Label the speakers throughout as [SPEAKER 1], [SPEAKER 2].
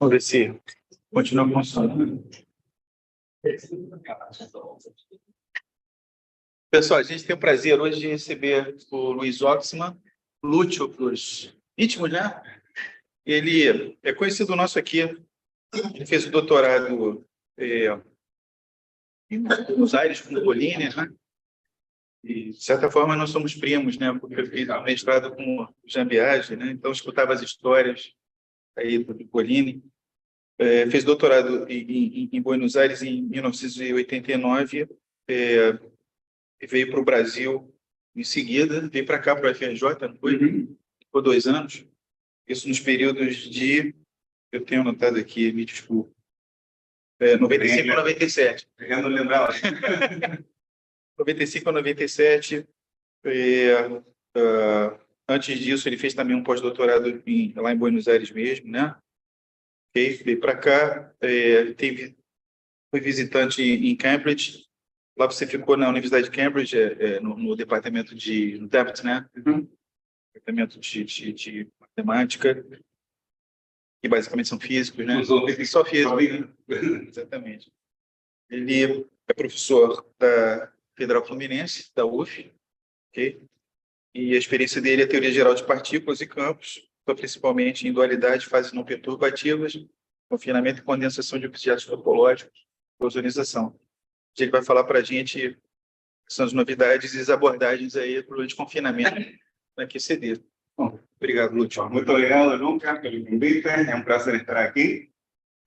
[SPEAKER 1] Vamos ver se continua funcionando. Pessoal, a gente tem o prazer hoje de receber o Luiz Oxman, Lúcio para os íntimos, né? Ele é conhecido nosso aqui, ele fez o doutorado em Buenos Aires com o Colini, né? E, de certa forma, nós somos primos, né? Porque eu fiz mestrado com o Jean Biagi, né? Então, eu escutava as histórias aí do Colini. Fez doutorado em Buenos Aires em 1989, e veio para o Brasil em seguida, veio para cá, para o FRJ, não foi? Ficou 2 anos. Isso nos períodos de, eu tenho anotado aqui, me desculpe, 95 a 97.
[SPEAKER 2] Eu não lembrava.
[SPEAKER 1] 95 a 97. Antes disso, ele fez também um pós-doutorado lá em Buenos Aires mesmo, né? Veio para cá, foi visitante em Cambridge. Lá você ficou na Universidade de Cambridge, no departamento no DEPT, né? Departamento de matemática, que basicamente são físicos, né? Só físicos, exatamente. Ele é professor da Federal Fluminense, da UF, ok? E a experiência dele é a teoria geral de partículas e campos, principalmente em dualidade, fases não perturbativas, confinamento e condensação de objetos topológicos, ozonização. Ele vai falar para a gente são as novidades e as abordagens aí para o confinamento na QCD.
[SPEAKER 2] Bom,
[SPEAKER 1] obrigado, Lúcio.
[SPEAKER 2] Muito obrigado, Lucas, pelo convite. É um prazer estar aqui.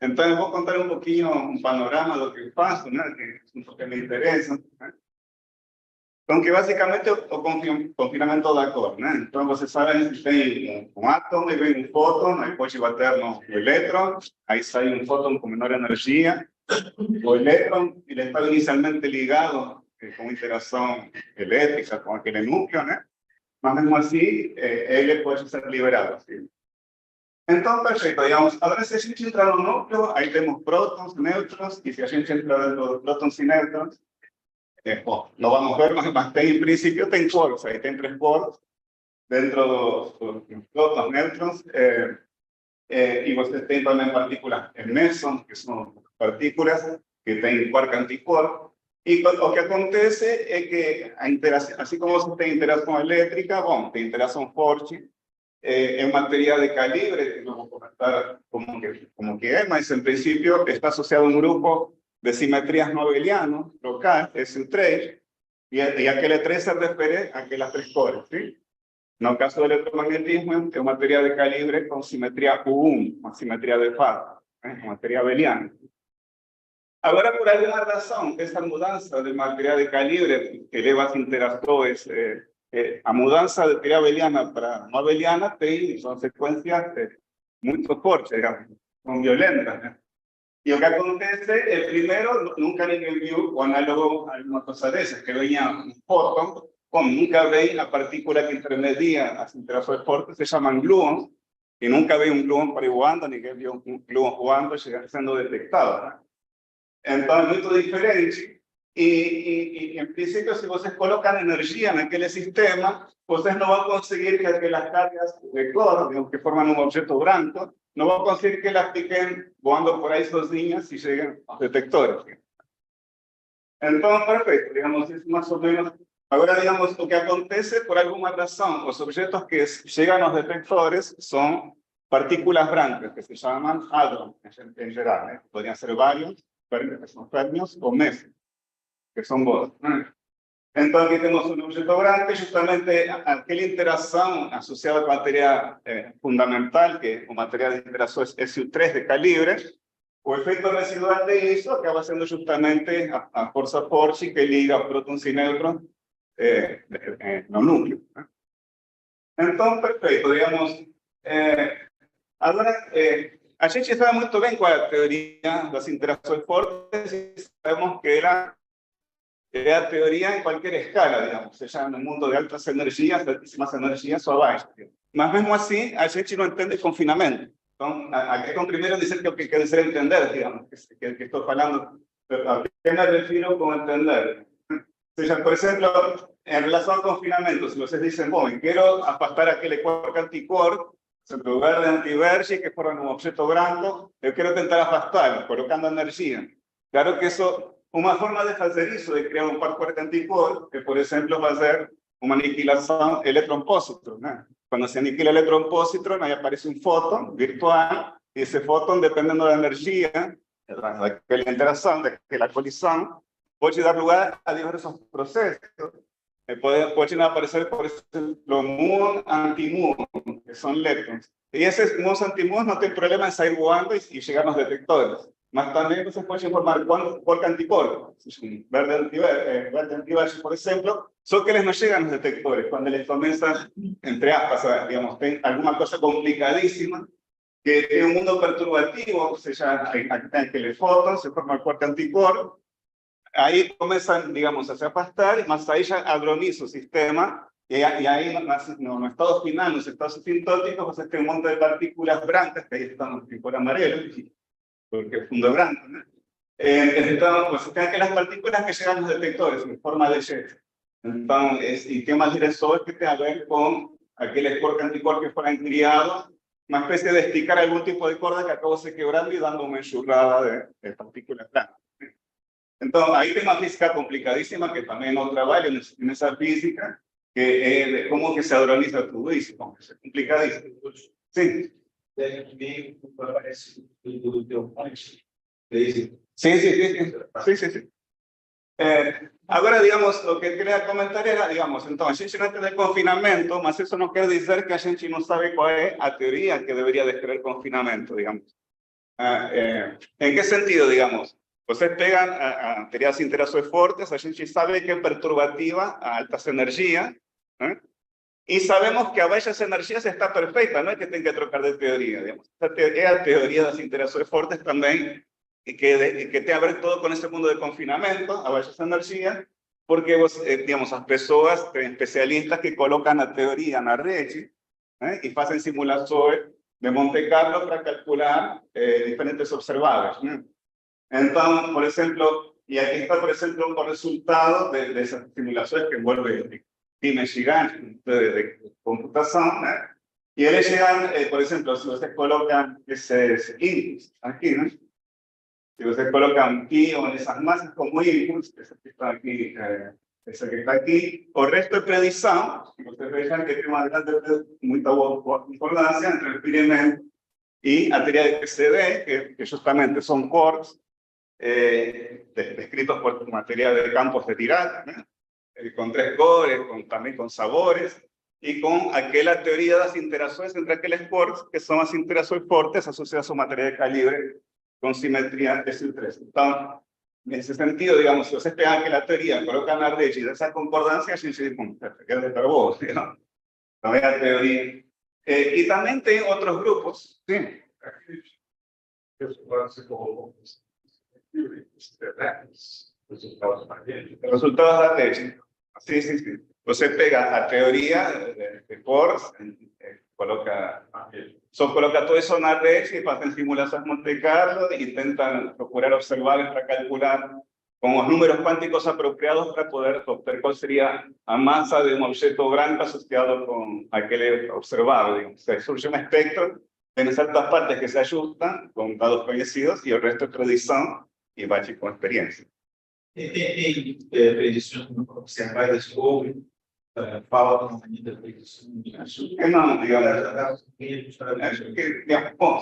[SPEAKER 2] Então, eu vou contar um pouquinho, um panorama do que eu faço, né? Que é um pouco que me interessa. Né? Então, que basicamente o confinamento da cor, né? Então, vocês sabem que tem um átomo e vem um fóton, aí pode bater no elétron, aí sai um fóton com menor energia. O elétron, ele está inicialmente ligado com interação elétrica com aquele núcleo, né? Mas mesmo assim, ele pode ser liberado. Assim. Então, perfeito, digamos, agora se a gente entra no núcleo, aí temos prótons, nêutrons, e se a gente entra dentro dos prótons e nêutrons, bom, não vamos ver, mas tem, em princípio tem poros, aí tem 3 poros dentro dos prótons, nêutrons, e você tem também partículas mesons, que são partículas que têm quark antiquark, e o que acontece é que a interação, assim como você tem interação elétrica, bom, tem interação forte, é material de calibre, não vou comentar como que é, mas em princípio está associado a um grupo de simetrias no abeliano, local, SU3, e aquele 3 se refere àquelas 3 cores, ¿sí? No caso do eletromagnetismo, é um material de calibre com simetria U1, uma simetria de Faro, uma material abeliana. Agora, por alguma razão, essa mudança de material de calibre que leva as interações, a mudança de teoria abeliana para não abeliana tem consequências muito fortes, digamos, são violentas, né? E o que acontece é, primeiro, nunca ninguém viu o análogo a uma coisa dessas, que venha um fóton, como nunca veio a partícula que intermedia as interações fortes, se chamam gluons, e nunca veio um gluon pariguando, ninguém viu um gluon voando sendo detectado, né? Então, é muito diferente. E, em princípio, se vocês colocam energia naquele sistema, vocês não vão conseguir que aquelas cargas de cor, que formam um objeto branco, não vão conseguir que elas fiquem voando por aí sozinhas e cheguem aos detectores. Então, perfeito. Digamos, isso mais ou menos. Agora, digamos, o que acontece, por alguma razão, os objetos que chegam aos detectores são partículas brancas, que se chamam hadrons, em geral, né? Poderiam ser vários, que são férmions, ou mesons, que são boas. Então, aqui temos um objeto branco, justamente aquela interação associada com a matéria fundamental, que é o material de interações SU3 de calibre, o efeito residual disso acaba sendo justamente a força forte que liga prótons e nêutrons no núcleo. Então, perfeito, digamos. Agora, a gente sabe muito bem qual é a teoria das interações fortes e sabemos que ela é a teoria em qualquer escala, digamos, seja no mundo de altas energias, altíssimas energias ou abaixo. Mas mesmo assim, a gente não entende confinamento. Então, aqui é primeiro dizer que o que quer dizer entender, digamos, que estou falando, a que me refiro com entender. Ou seja, por exemplo, em relação ao confinamento, se vocês dizem, bom, quero afastar aquele quark antiquark, En lugar de antiverge, que fueran un objeto branco, yo quiero tentar afastarlo, colocando energía. Claro que eso, una forma de hacer eso, de crear un par anticuerpo, que por ejemplo va a ser una aniquilación electron-positron, ¿no? Cuando se aniquila el electrón-positron, ahí aparece un fotón virtual, y ese fotón, dependiendo de la energía, de la interacción, de la colisión, puede dar lugar a diversos procesos. Pueden aparecer, por ejemplo, muon, antimuon, que son leptons. Y esos muons, antimuons no tienen problema en salir volando y llegar a los detectores. Más también se puede informar por anticuerpo. Verde antiverge, por ejemplo, son que les no llegan los detectores. Cuando les comienza, entre aspas, digamos, alguna cosa complicadísima, que tiene un mundo perturbativo, o sea, que le fotos, se forma el cuerpo anticuerpo. Ahí comienzan, digamos, a se afastar, y más ahí ya agroniza su sistema, y ahí no estado final, los estados asintóticos, pues este monte de partículas blancas, que ahí están en color amarelo, porque es fondo blanco, ¿no? Entonces, pues están que las partículas que llegan a los detectores en forma de jet. Entonces, y qué más directo es que tiene a ver con aquel cuerpo anticuerpo que fueran criados, una especie de esticar algún tipo de corda que acabó se quebrando y dando una enxurrada de partículas blancas. Entonces, ahí tem una física complicadísima que también no trabajo en esa física, que es de cómo que se organiza todo eso, es complicadísimo. Sí. Sí. Ahora, digamos, lo que quería comentar era, digamos, entonces, a gente não tem confinamento, mas eso no quiere decir que a gente no sabe cuál es la teoría que debería describir el confinamiento, digamos. ¿En qué sentido, digamos? Ustedes pegan a teorías interacciones fuertes, a gente sabe que es perturbativa a altas energías, y sabemos que a bajas energías está perfecta, no es que tenga que trocar de teoría, digamos. Esta teoría de las interacciones fuertes también, que tiene que ver todo con ese mundo de confinamiento a bajas energías, porque, digamos, las personas, especialistas que colocan la teoría en la red, y hacen simulaciones de Monte Carlo para calcular diferentes observables. Entonces, por ejemplo, y aquí está, por ejemplo, un resultado de esas simulaciones que envuelve pymes gigantes de computación, y ellos llegan, por ejemplo, si ustedes colocan ese índice aquí, ¿no? Si ustedes colocan pi o en esas masas como inputs, ese que está aquí, ese que está aquí, o resto de predicción, ustedes vean que tiene una grande, mucha concordancia entre el experimento y la teoría de PCD, que justamente son quarks, descritos por materia de campos de tirada, con 3 cores, también con sabores, y con aquella teoría de las interacciones entre aquellos quarks, que son las interacciones fuertes asociadas a su materia de calibre con simetría S3. Entonces, en ese sentido, digamos, si ustedes pegan que la teoría colocan la red y de esa concordancia, sí, que es de carbón, ¿no? No es la teoría. Y también hay otros grupos, sí. Resultados de la tesis. Sí. Usted pega a teoría de Force, coloca todo eso en la red y hacen simulaciones Monte Carlo e intentan procurar observar para calcular con los números cuánticos apropiados para poder obtener cuál sería la masa de un objeto blanco asociado con aquel observado. Digamos. O sea, surge un espectro, tiene ciertas partes que se ajustan con datos conocidos y el resto es predicción y bache con experiencia.
[SPEAKER 1] Tem predições observadas sobre fala ainda predições?
[SPEAKER 2] No, digamos,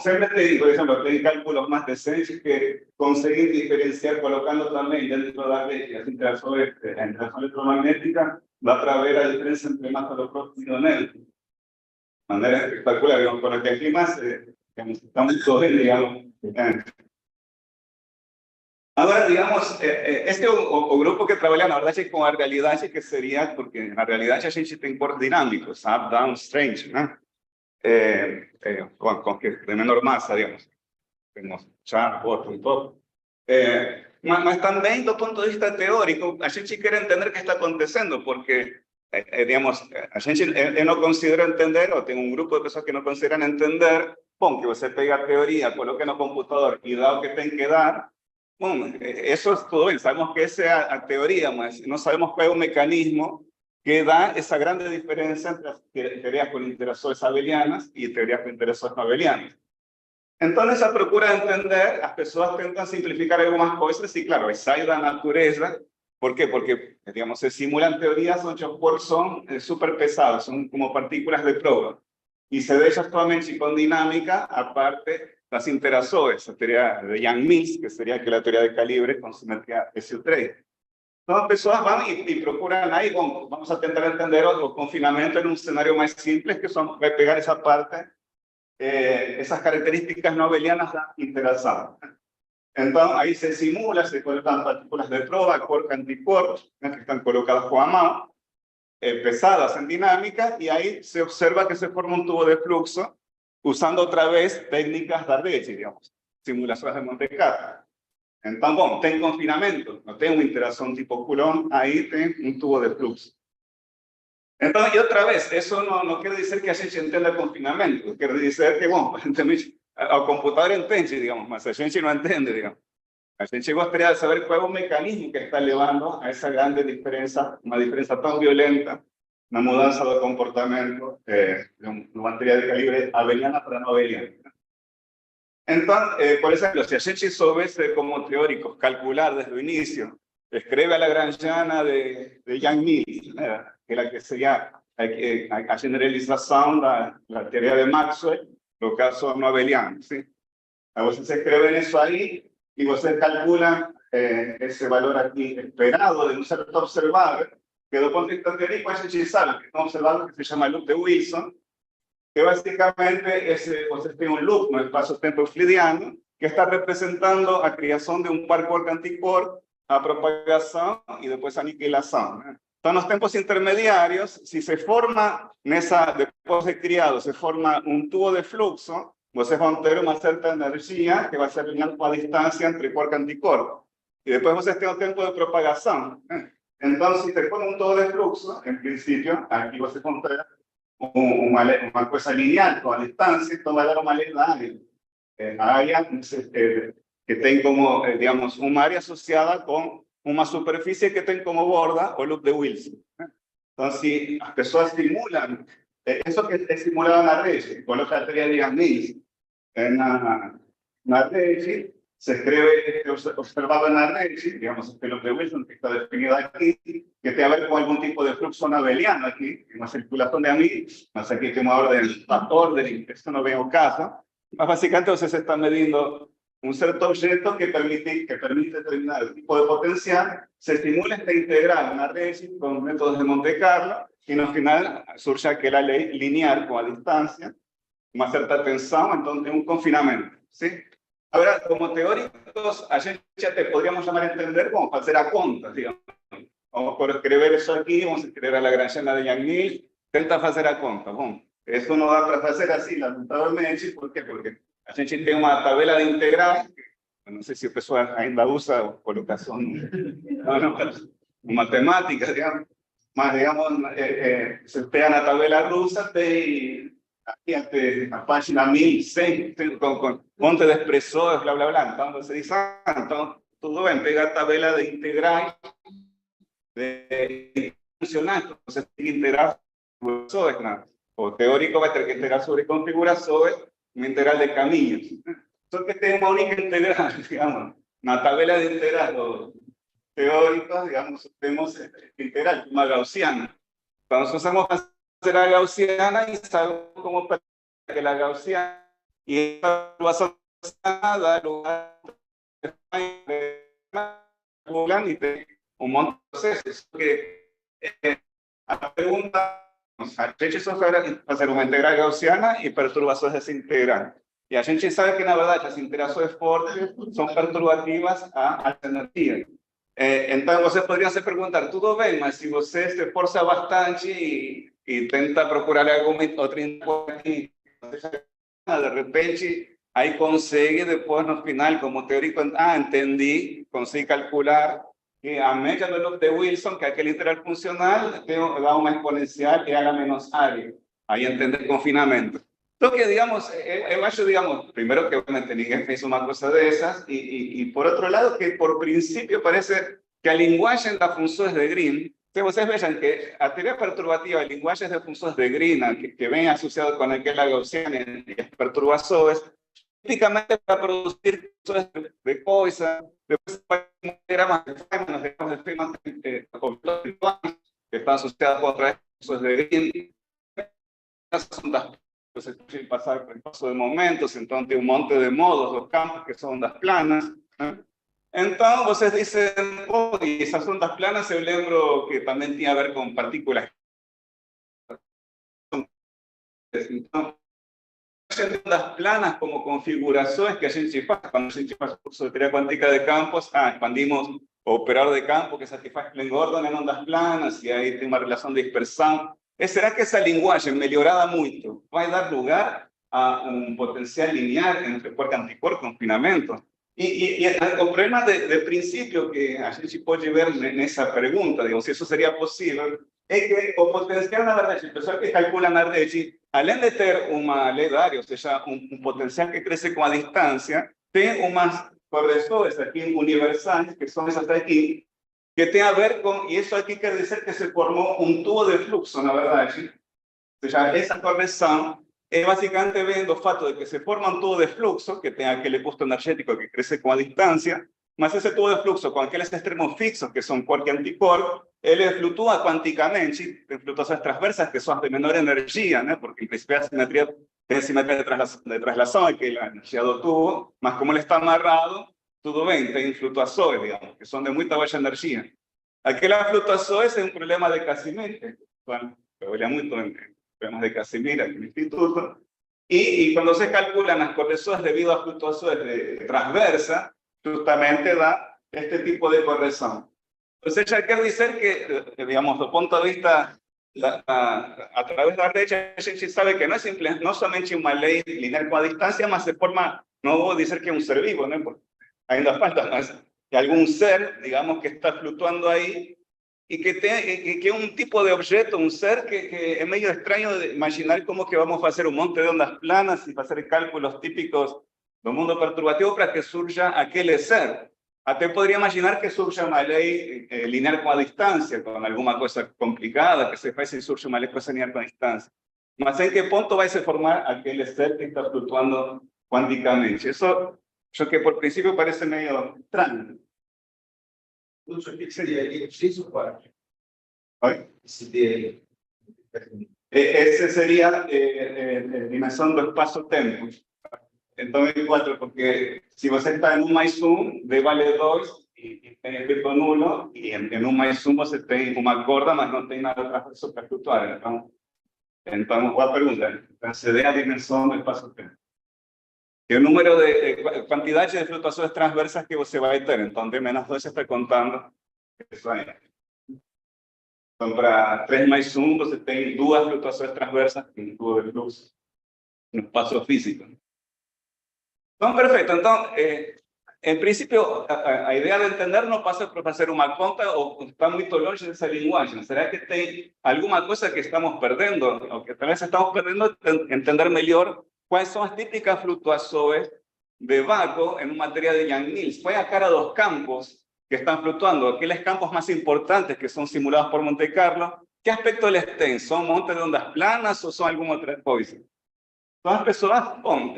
[SPEAKER 2] siempre te digo, por ejemplo, hay cálculos más decentes que conseguir diferenciar colocando también dentro de la red las interacciones electromagnéticas va a traer la diferencia entre masa de próximo y neutro. De manera espectacular, digamos, con el que aquí más, estamos todos, digamos, ahora, digamos, este o grupo que trabaja, la verdad, es con la realidad, que sería, porque en la realidad a gente tem corpos dinámicos, up, down, strange, ¿no? Con que de menor masa, digamos. Tenemos char, otro y todo. Mas também, do ponto de vista teórico, a gente quer entender o que está acontecendo, porque, digamos, a gente não considera entender, ou tem um grupo de pessoas que não consideram entender, bom, que você pega a teoria, coloca no computador e dá o que tem que dar. Bueno, eso es todo bien, sabemos que esa es la teoría, mas no sabemos cuál es el mecanismo que da essa grande diferença entre as teorias com interações abelianas e teorias com interações não abelianas. Então, nessa procura de entender, as pessoas tentam simplificar algumas coisas e, claro, sai da natureza. ¿Por qué? Porque, digamos, se simulan teorías onde os corpos são super pesados, são como partículas de prova. E se deixa somente com dinâmica, aparte das interações, a teoria de Yang-Mills, que seria aquela teoria de calibre com simetria SU3. Então, as pessoas vão e procuram aí, bom, vamos a tentar entender o confinamento em um cenário mais simples, que só vai pegar essa parte, essas características não abelianas da interação. Então, aí se simula, se colocan partículas de prova, quark, antiquark, que están colocadas com a mão, pesadas en dinámica, y ahí se observa que se forma un tubo de flujo usando otra vez técnicas de Ricci, digamos, simulaciones de Monte Carlo. Entonces, bueno, tem confinamiento, no tem una interacción tipo Coulomb, ahí tem un tubo de flujo. Entonces, y otra vez, eso no quiere decir que a gente entenda el confinamiento, quiere decir que, bueno, el computador entiende, digamos, mas a gente no entiende, digamos. A gente gostaria de saber cuál es el mecanismo que está llevando a esa grande diferencia, una diferencia tan violenta, una mudanza de comportamiento de una materia de calibre abeliana para no abeliana. Entonces, por ejemplo, si a gente soubesse como teóricos calcular desde el inicio, escribe a la Lagrangiana de Yang-Mills, que la que sería a generalización de la teoría de Maxwell, los casos no abelianos, ¿sí? A veces se escriben eso ahí, y ustedes calculan ese valor aquí esperado de un cierto observable, que desde el punto de vista teórico es hechizado, que es un observable que se llama loop de Wilson, que básicamente ustedes tienen un loop, no espacio-tiempo euclidiano, que está representando la creación de un par quark-antiquark, a propagación y después aniquilación. Entonces, en los tiempos intermediarios, si se forma, después de criado, se forma un tubo de flujo, vocês vão ter uma certa energia que vai ser linear com a distância entre quark e antiquark. E depois vocês têm o tempo de propagação. Então, se você for um tubo de fluxo, em princípio, aqui você vão ter uma coisa linear com a distância, então vai dar uma lei da área. A área que tem como, digamos, uma área associada com uma superfície que tem como borda o loop de Wilson. Então, se as pessoas simulam, eso que es simulado en la red, con otra teoría de Yang-Mills, en la red se escribe observado en la red, digamos, el loop de Wilson, que está definido aquí, que tiene que ver con algún tipo de flujo no abeliano aquí, una circulación de Yang-Mills, más aquí tenemos orden ordering, esto no veo caso, más básicamente entonces se está midiendo un cierto objeto que permite determinar el tipo de potencial, se estimula esta integral en la red con métodos de Monte Carlo, y al final surge aquella ley lineal con la distancia, una cierta tensión, entonces un confinamiento, ¿sí? Ahora, como teóricos, a gente ya te podríamos llamar a entender como para hacer a contas, digamos. Vamos por escribir eso aquí, vamos a escribir a la Lagrangiana de Yang-Mills, tenta hacer a contas. Bueno, eso no va a hacer así, lamentablemente. ¿Por qué? Porque a gente tiene una tabla de integral, no sé si el pessoal ainda usa colocación, matemáticas, digamos. Mas, digamos, se pega na tabela russa, tem aqui a página 1100, com monte de expressores, blá, blá, blá. Então, você diz, então, tudo bem, pega a tabela de integrais, de funcionais, então você tem que integrar sobre expressores, o teórico vai ter que integrar sobre configurações, uma integral de caminhos. Só que tem uma única integral, digamos, na tabela de integral teóricos, digamos, tenemos integral, una gaussiana. Entonces usamos hacer la gaussiana y sabemos cómo que la gaussiana y esta gaussiana da lugar a un montón de procesos. Que, la pregunta, a gente só sabe hacer una integral gaussiana y perturbaciones desintegrantes. Y a gente sabe que, na verdade, as interações fortes são perturbativas a energia. Então, vocês poderiam se perguntar, tudo bem, mas se você se esforça bastante e tenta procurar alguma outra aqui, de repente, aí consegue, depois, no final, como teórico, entendi, consegui calcular que a média do loop de Wilson, que é aquele integral funcional, dá uma exponencial que haga menos área. Aí entender confinamento. Lo que, digamos, eu acho, digamos, primero que obviamente ninguém fez uma coisa dessas, y por otro lado que por principio parece que a linguagem das funções de Green Se vocês vejam que a teoria perturbativa, linguagens de funções de Green, que vem associado com aquela gaussiana e as perturbações, tipicamente para producir funções de coisa, depois vai diagramas de Feynman, que estão associados com outras funções de Green. Essas são das você pode passar por passo de momentos, então tem monte de modos, os campos que são ondas planas, né? Então, vocês dizem, oh, e essas ondas planas, eu lembro que também tinha a ver com partículas. Então, ondas planas como configurações que a gente faz, quando a gente faz o curso de teoria quântica de campos, expandimos o operador de campo que satisfaz Gordon em ondas planas, e aí tem uma relação de dispersão. ¿Será que esa linguagem melhorada muito vai dar lugar a um potencial linear entre quark-antiquark confinamento? E o problema de princípio que a gente pode ver nessa pergunta, digamos, se isso seria possível, é que o potencial, na verdade, o pessoal que calcula na rede, além de ter uma lei de área, ou seja, potencial que cresce com a distância, tem umas correções aqui universais, que são essas aqui, que tem a ver com, e isso aqui quer dizer que se formou um tubo de fluxo, na verdade. Ou seja, essa correção é basicamente vem do fato de que se forma um tubo de fluxo, que tem aquele custo energético que cresce com a distância, mas esse tubo de fluxo, com aqueles extremos fixos, que são quark e antiquark, ele flutua quanticamente, tem flutuações transversas que são de menor energia, né? Porque em princípio a simetria tem simetria de traslação, aquela energia do tubo, mas como ele está amarrado, tudo bem, tem flutuações, digamos, que são de muita baixa energia. Aquelas flutuações é um problema de Casimir, bueno, eu olhei muito em problemas de Casimir aqui no Instituto, e quando se calculam as correções devido a flutuações de transversa, justamente dá este tipo de correção. Ou seja, quer dizer que, digamos, do ponto de vista, a través da rede, a gente sabe que não é não somente uma lei linear com a distância, mas se forma, não vou dizer que é um ser vivo, né? Porque ainda falta más, que algún ser, digamos, que está flutuando ahí y que es un tipo de objeto, un ser que es medio extraño de imaginar cómo que vamos a hacer un monte de ondas planas y hacer cálculos típicos del mundo perturbativo para que surja aquel ser. Até podría imaginar que surja una ley lineal con la distancia, con alguna cosa complicada, que se hace y surge una ley lineal con la distancia. Mas en qué punto va a se formar aquel ser que está flutuando cuánticamente. Eso yo que por principio parece medio extraño. Ese sería dimensión del espacio-tempo. Entonces, 4, porque si você está en un mais 1, D vale 2 y tem efecto nulo, y en un mais 1 você tem uma corda, mas não tem nada transverso para flutuar. Então, boa pergunta. Então, se dê a dimensão do espaço-tempo. Que o número de quantidade de flutuações transversas que você vai ter. Então, D menos 2 está contando isso aí. Então, para 3 mais 1, você tem 2 flutuações transversas em tubo de fluxo no espaço físico. Então, perfeito. Então, em princípio, a ideia de entender não passa por fazer uma conta ou está muito longe dessa linguagem. Será que tem alguma coisa que estamos perdendo? Ou que talvez estamos perdendo entender melhor quais são as típicas flutuações de vácuo em uma teoria de Yang-Mills. Põe a cara dos campos que estão flutuando, aqueles campos mais importantes que são simulados por Monte Carlo. Que aspecto eles têm? São um monte de ondas planas ou são alguma outra coisa? Então, as pessoas, bom,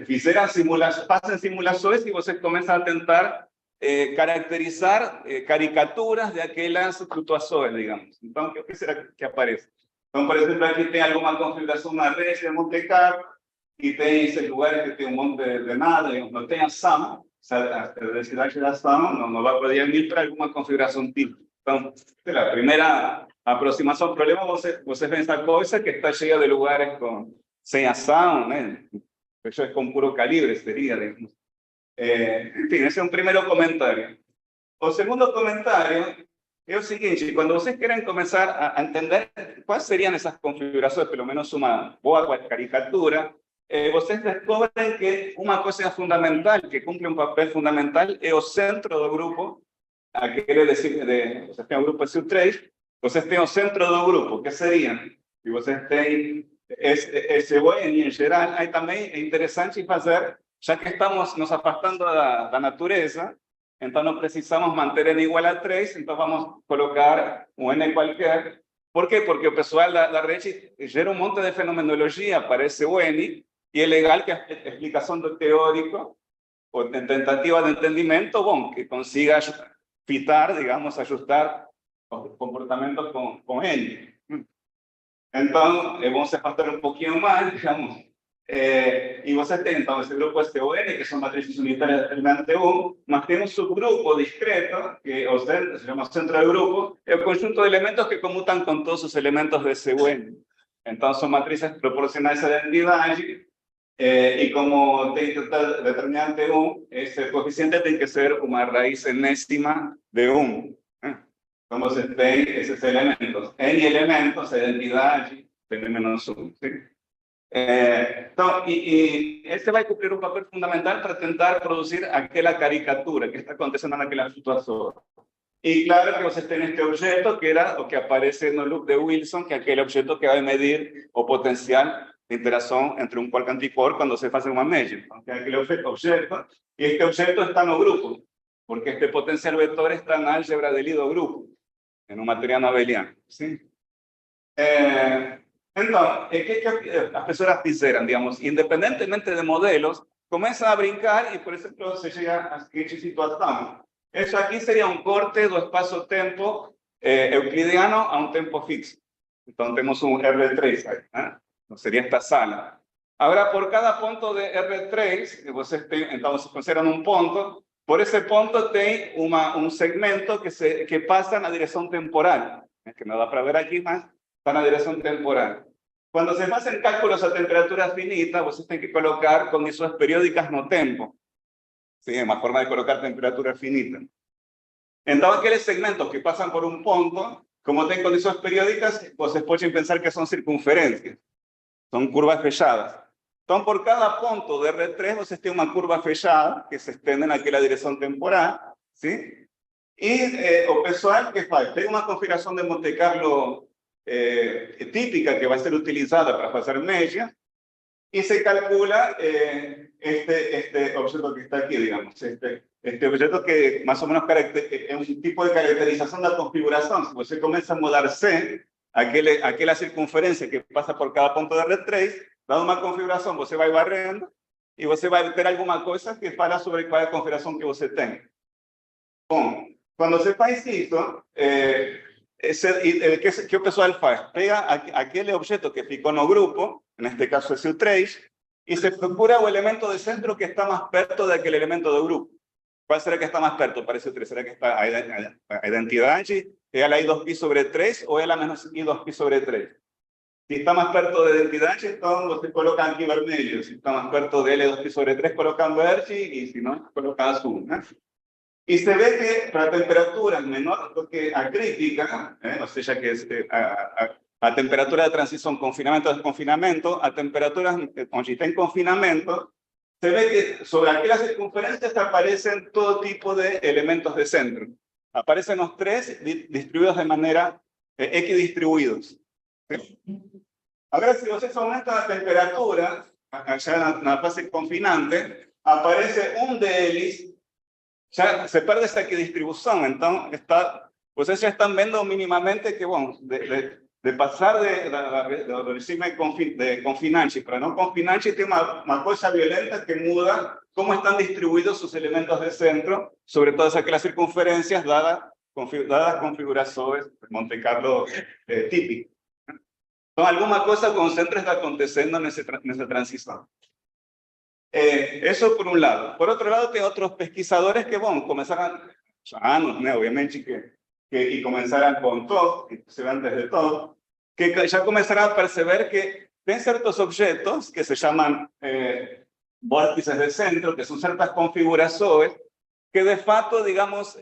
[SPEAKER 2] fizeram simulações, fazem simulações e vocês começam a tentar caracterizar caricaturas de aquelas flutuações, digamos. Então, o que será que aparece? Então, por exemplo, aqui tem alguma configuração na rede de Monte Carlo e tem esse lugar que tem um monte de nada, não tem a SAM, a densidade da SAM não vai poder ir para alguma configuração típica. Então, a primeira aproximação ao problema, você vê essa coisa que está cheia de lugares sem a SAM, né? Eso es con puro calibre, sería, digamos. En fin, ese es un primer comentario. O segundo comentario es o seguinte: cuando ustedes quieren comenzar a entender cuáles serían esas configuraciones, pelo menos una boa caricatura, ustedes descubren que una cosa fundamental, que cumple un papel fundamental, es el centro del grupo. Quiere decir, ustedes tienen un grupo de SU3, ustedes tienen el centro del grupo, ¿qué serían? Si ustedes tienen esse bueno, em geral, aí também é interessante fazer, já que estamos nos afastando da natureza,
[SPEAKER 3] então não precisamos manter n igual a 3, então vamos colocar um n qualquer. Por quê? Porque o pessoal da rede gera um monte de fenomenologia, aparece o n, e é legal que a explicação do teórico, ou de tentativa de entendimento, bom, que consiga fitar, digamos, ajustar os comportamentos com n. Então, vamos afastar um pouquinho mais, digamos, e você tem, então, esse grupo STON, que são matrizes unitárias determinantes de 1, mas tem um subgrupo discreto, que o centro, se chama centro do grupo, é o conjunto de elementos que comutam com todos os elementos de SUN. Então, são matrizes proporcionais à identidade, e como tem determinante 1, esse coeficiente tem que ser uma raiz enésima de 1. Então, você tem esses elementos. N elementos, a identidade, tem menos 1. ¿Sí? Então, esse vai cumprir um papel fundamental para tentar produzir aquela caricatura que está acontecendo naquela situação. E claro que você tem este objeto, que era o que aparece no loop de Wilson, que é aquele objeto que vai medir o potencial de interação entre um quark antiquark quando se faz uma merge. Então, tem aquele objeto, e este objeto está no grupo, porque este potencial vetor está na álgebra del Lido grupo, em um material abeliano. ¿Sí? Então, o que as pessoas fizeram, digamos, independentemente de modelos, começam a brincar e, por exemplo, se chega a seguinte situação. Isso aqui seria um corte do espaço-tempo euclidiano a um tempo fixo. Então, temos um R3 aí, né? Então, seria esta sala. Agora, por cada ponto de R3, vocês têm, então, vocês consideram um ponto, por esse ponto tem um segmento que passa na direção temporal, que não dá para ver aqui, mas está na direção temporal. Quando se fazem cálculos a temperatura finita, vocês têm que colocar condições periódicas no tempo. Sim, é uma forma de colocar temperatura finita. Então, aqueles segmentos que passam por um ponto, como tem condições periódicas, vocês podem pensar que são circunferências. São curvas fechadas. Então, por cada ponto de R3, vocês têm uma curva fechada que se estende naquela direção temporal. Sim? E o pessoal que faz, tem uma configuração de Monte Carlo típica que vai ser utilizada para fazer média, y se calcula este objeto que está aquí, digamos, este objeto que más o menos es un tipo de caracterización de la configuración. Si usted comienza a mudar C, aquella circunferencia que pasa por cada punto de R3, dado una configuración, usted va barrendo y usted va a ver alguna cosa que fala sobre cuál es la configuración que usted tenga. Bom, cuando se faz isso, que o pessoal faz? Pega aquele objeto que ficou no grupo, neste caso esse o 3, e se procura o elemento de centro que está mais perto daquele elemento do grupo. Qual será que está mais perto para esse o 3? Será que está a identidade? É ela I2π sobre 3 ou ela menos I2π sobre 3? Se está mais perto da identidade, então você coloca aqui vermelho. Se está mais perto de L2π sobre 3, coloca verde, e se não, coloca azul, né? Y se ve que para temperaturas menores do que a crítica, o sea que a temperatura de transición, confinamiento, desconfinamiento, a temperaturas onde tem confinamiento, se ve que sobre aquellas circunferencias aparecen todo tipo de elementos de centro. Aparecen los tres distribuidos de manera equidistribuidos. ¿Sí? Ahora, si ustedes aumentan la temperatura, allá en la fase confinante, aparece un délice. Ya se perde esta equidistribución, entonces ustedes ya están viendo mínimamente que, bueno, de pasar de regime de confinante para no confinante, tiene una cosa violenta que muda cómo están distribuidos sus elementos de centro, sobre todas aquellas circunferencias dadas configuraciones de Monte Carlo típico. Entonces, alguna cosa con centro está aconteciendo en esa transición. Eso por un lado. Por otro lado, tem otros pesquisadores que, bueno, comenzaron, años, ¿no? Obviamente, y comenzaron con todo, inclusive antes de todo, que ya comenzaron a perceber que hay ciertos objetos que se llaman vórtices de centro, que son ciertas configuraciones que de facto, digamos,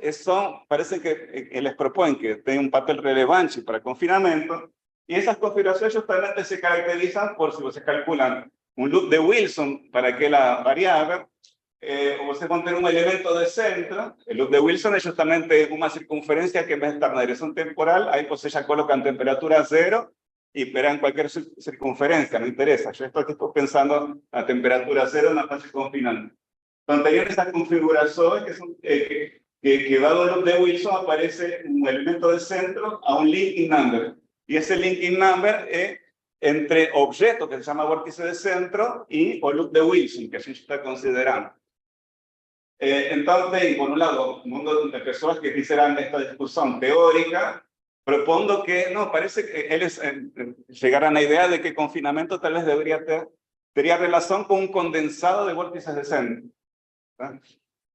[SPEAKER 3] parece que les proponen que tienen un papel relevante para el confinamiento, y esas configuraciones justamente se caracterizan por, si se calculan un loop de Wilson para aquella variable, o se contiene un elemento de centro. El loop de Wilson es justamente una circunferencia que en vez de estar en la dirección temporal, ahí pues ella colocan temperatura 0 y esperan cualquier circunferencia, no interesa. Yo estoy pensando a temperatura 0 en la fase confinante. Entonces, tenían esas configuraciones que son que dado el loop de Wilson aparece un elemento de centro a un linking number. Y ese linking number es entre objetos que se llama vórtice de centro y o loop de Wilson, que a gente está considerando. Entonces, por un lado, un mundo de personas que hicieran esta discusión teórica, propongo que, no, parece que ellos llegaran a la idea de que confinamiento tal vez tendría relación con un condensado de vórtices de centro. ¿Tá?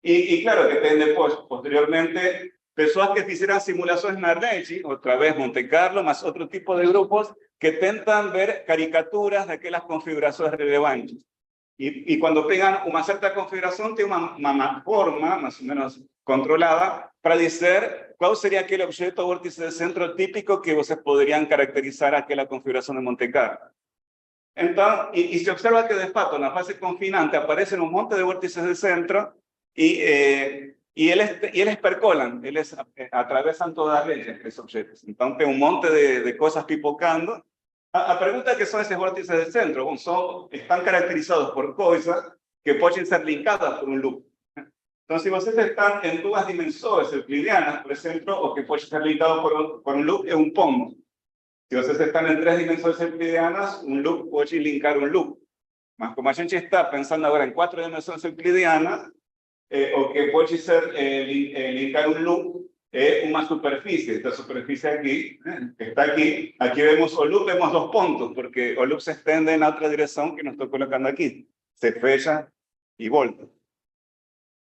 [SPEAKER 3] Y claro, que después, posteriormente, personas que hicieran simulaciones Narnechi, otra vez Monte Carlo, más otro tipo de grupos que intentan ver caricaturas de aquellas configuraciones relevantes. Y cuando pegan una cierta configuración, tiene una forma más o menos controlada para decir cuál sería aquel objeto vórtice de centro típico que ustedes podrían caracterizar aquella configuración de Monte Carlo. Entonces, y se observa que de facto en la fase confinante aparecen un monte de vórtices de centro y ellos percolan, ellos atravesan todas las leyes de esos objetos. Entonces, un monte de cosas pipocando. A pregunta que son esos vórtices de centro, están caracterizados por cosas que pueden ser linkadas por un loop. Entonces, si ustedes están en dos dimensiones euclidianas, por ejemplo, o que pueden ser linkados por un loop, es un pomo. Si ustedes están en 3 dimensiones euclidianas, un loop puede linkar un loop. Mas como a gente está pensando ahora en 4 dimensiones euclidianas, o que puede ser linkar un loop, una superficie. Esta superficie aquí, que está aquí, aquí vemos o loop, vemos 2 puntos, porque o loop se extiende en la otra dirección que nos estoy colocando aquí. Se fecha y volta.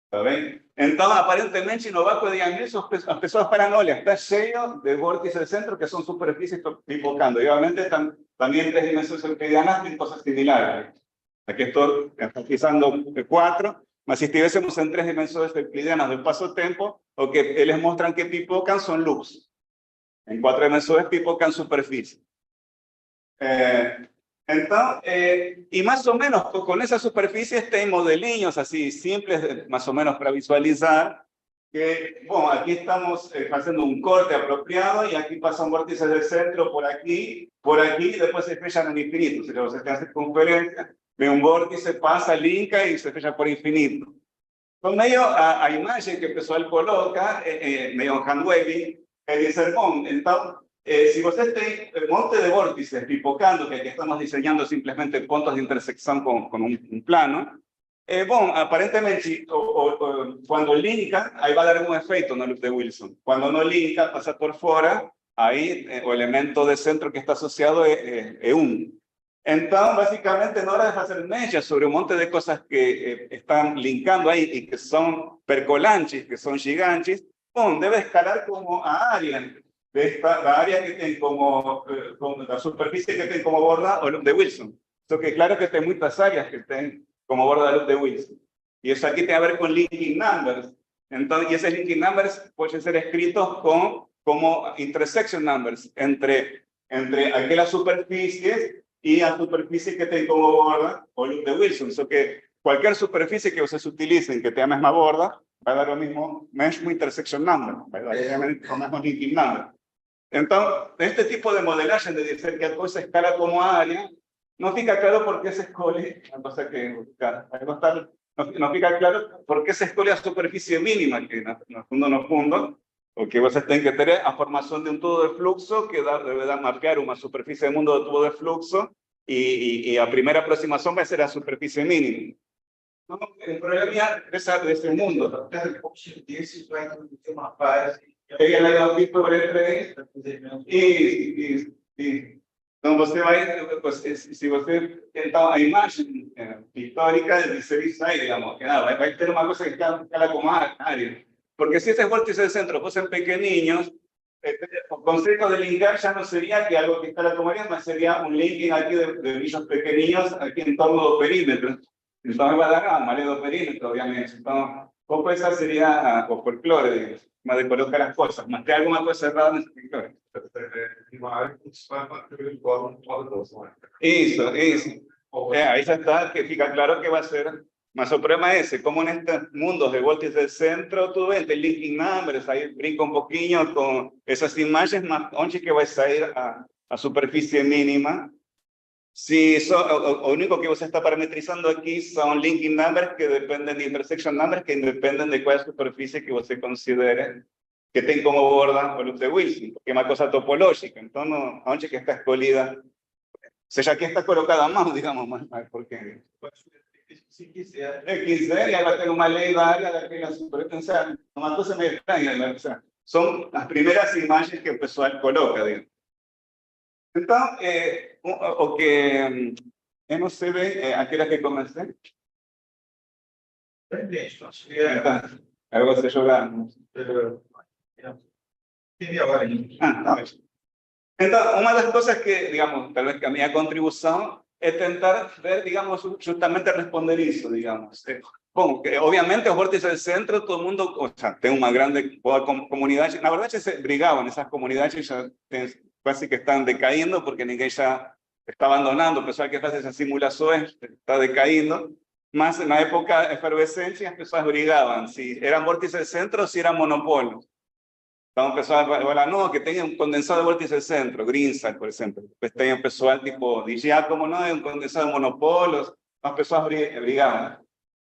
[SPEAKER 3] ¿Está bien? Entonces, aparentemente, si no va a poder eso, las personas paranoias está lleno de vórtices de centro que son superficies pivotando. Y obviamente están también en 3 dimensiones euclidianas tienen cosas similares. Aquí estoy enfatizando 4, mas si estuviésemos en 3 dimensiones euclidianas del paso-tiempo, o que les muestran que pipocan son loops. En 4 dimensiones pipocan superficie. Entonces, y más o menos con esas superficies hay modelinhos así simples, más o menos para visualizar, que, bueno, aquí estamos haciendo un corte apropiado y aquí pasan vórtices del centro por aquí, y después se fechan en infinito. Si se hace conferencia, ve un vórtice, pasa, linka y se fecha por infinito. Con medio a imagen que el pessoal coloca, medio hand-waving, dice, bueno, entonces, si usted tiene el monte de vórtices pipocando, que aquí estamos diseñando simplemente puntos de intersección con un plano, bueno, aparentemente, cuando linka, ahí va a dar un efecto en el loop de Wilson. Cuando no linka, pasa por fuera, ahí el elemento de centro que está asociado es 1. Entonces, básicamente, en hora de hacer mechas sobre un monte de cosas que están linkando ahí y que son percolantes, que son gigantes, bueno, debe escalar como a área. La área que tiene como la superficie que tiene como borda o loop de Wilson. Esto que claro que tiene muchas áreas que tienen como borda loop de Wilson. Y eso aquí tiene que ver con linking numbers. Entonces, y esos linking numbers pueden ser escritos como intersection numbers entre aquellas superficies y la superficie que tiene como borda o loop de Wilson. Eso que cualquier superficie que ustedes utilicen que tenga la misma borda va a dar lo mismo intersection number, va a dar lo mismo linking number. Entonces, este tipo de modelaje de decir que a cosa escala como área, no fica claro por qué se escoge, entonces que no fica claro por qué se escoge a superficie mínima, que no fundo, o que ustedes tienen que tener a formación de un tubo de flujo que debe marcar una superficie de mundo de tubo de flujo, y a primera aproximación va a ser a superficie mínima. No, el problema es de ese mundo. Ella la ha visto por el tren então você vai, se você tentar a imagem pictórica de ser isso aí, digamos, que nada, vai ter uma coisa que escala como área. Porque si estos vórtices de centro fuesen pequeños, el concepto de linkar ya no sería que algo que escala como área, más sería un linking aquí de brillos pequeños aquí en torno del perímetro. Entonces va a dar un maledo perímetro, obviamente. Entonces, poco esa sería o folclore, digamos, más de colocar las cosas, más que alguna cosa cerrada en ese folclore. Eso. Ahí ya está, que fica claro que va a ser. Mas el problema es ese, como en estos mundos de vórtices del centro, tú ves el linking numbers, ahí brinca un poquillo con esas imágenes, más onde que va a salir a superficie mínima, Si o único que você está parametrizando aquí son linking numbers que dependen de intersection numbers que dependen de cuál superficie que você considere que tem como borda o loop de Wilson, porque es una cosa topológica, entonces onde que está escolhida, o sea, aquí está colocada más, digamos, más porque
[SPEAKER 1] Se quiser.
[SPEAKER 3] quiser, y ahora tengo una ley varia de aquella superficie, o sea, una cosa medio extraña, o sea, son las primeras imágenes que el pessoal coloca, digamos. Entonces, o que no se ve, aquella que comencé. Entonces, algo se jogando.
[SPEAKER 1] Entendi agora, gente.
[SPEAKER 3] Tá bem. Então, uma das coisas que, digamos, tal vez que a minha contribuição é tentar ver, digamos, justamente responder isso, digamos. Bom, que, obviamente, os vórtices do centro, todo mundo, o sea, tem uma grande comunidade. Na verdade, se brigavam, essas comunidades já quase que estão decaindo, porque ninguém já está abandonando, o pessoal que faz essas simulações está decaindo. Mas na época efervescente, as pessoas brigavam se eram vórtices do centro ou se eram monopolos. Então, o pessoal fala, não, que tenha condensado de vórtice del centro, Greenside, por exemplo. Depois tem o pessoal tipo, diz, como não é condensado de monopolos, as pessoas brigavam.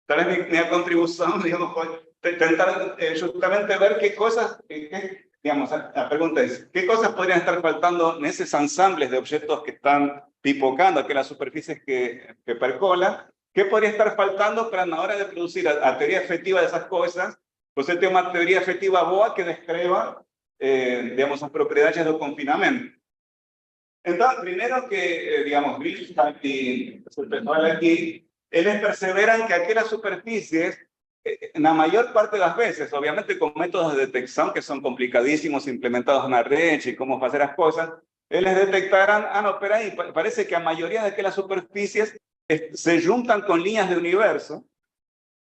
[SPEAKER 3] Talvez minha contribuição, digamos, foi tentar justamente ver qué cosas, digamos, la pregunta es, ¿qué cosas podrían estar faltando en esos ensambles de objetos que están pipocando, aquellas superficies que percolan? ¿Qué podría estar faltando para a la hora de producir a teoría efectiva de esas cosas? Você tem uma teoria efetiva boa que descreva, digamos, as propriedades do confinamento. Então, primeiro que, digamos, Grisham e o pessoal aqui, eles perseveran que aquelas superfícies, na maior parte das vezes, obviamente com métodos de detecção que são complicadíssimos, implementados na rede e como fazer as coisas, eles detectaram, não, espera aí, parece que a maioria daquelas superfícies se juntam com linhas de universo.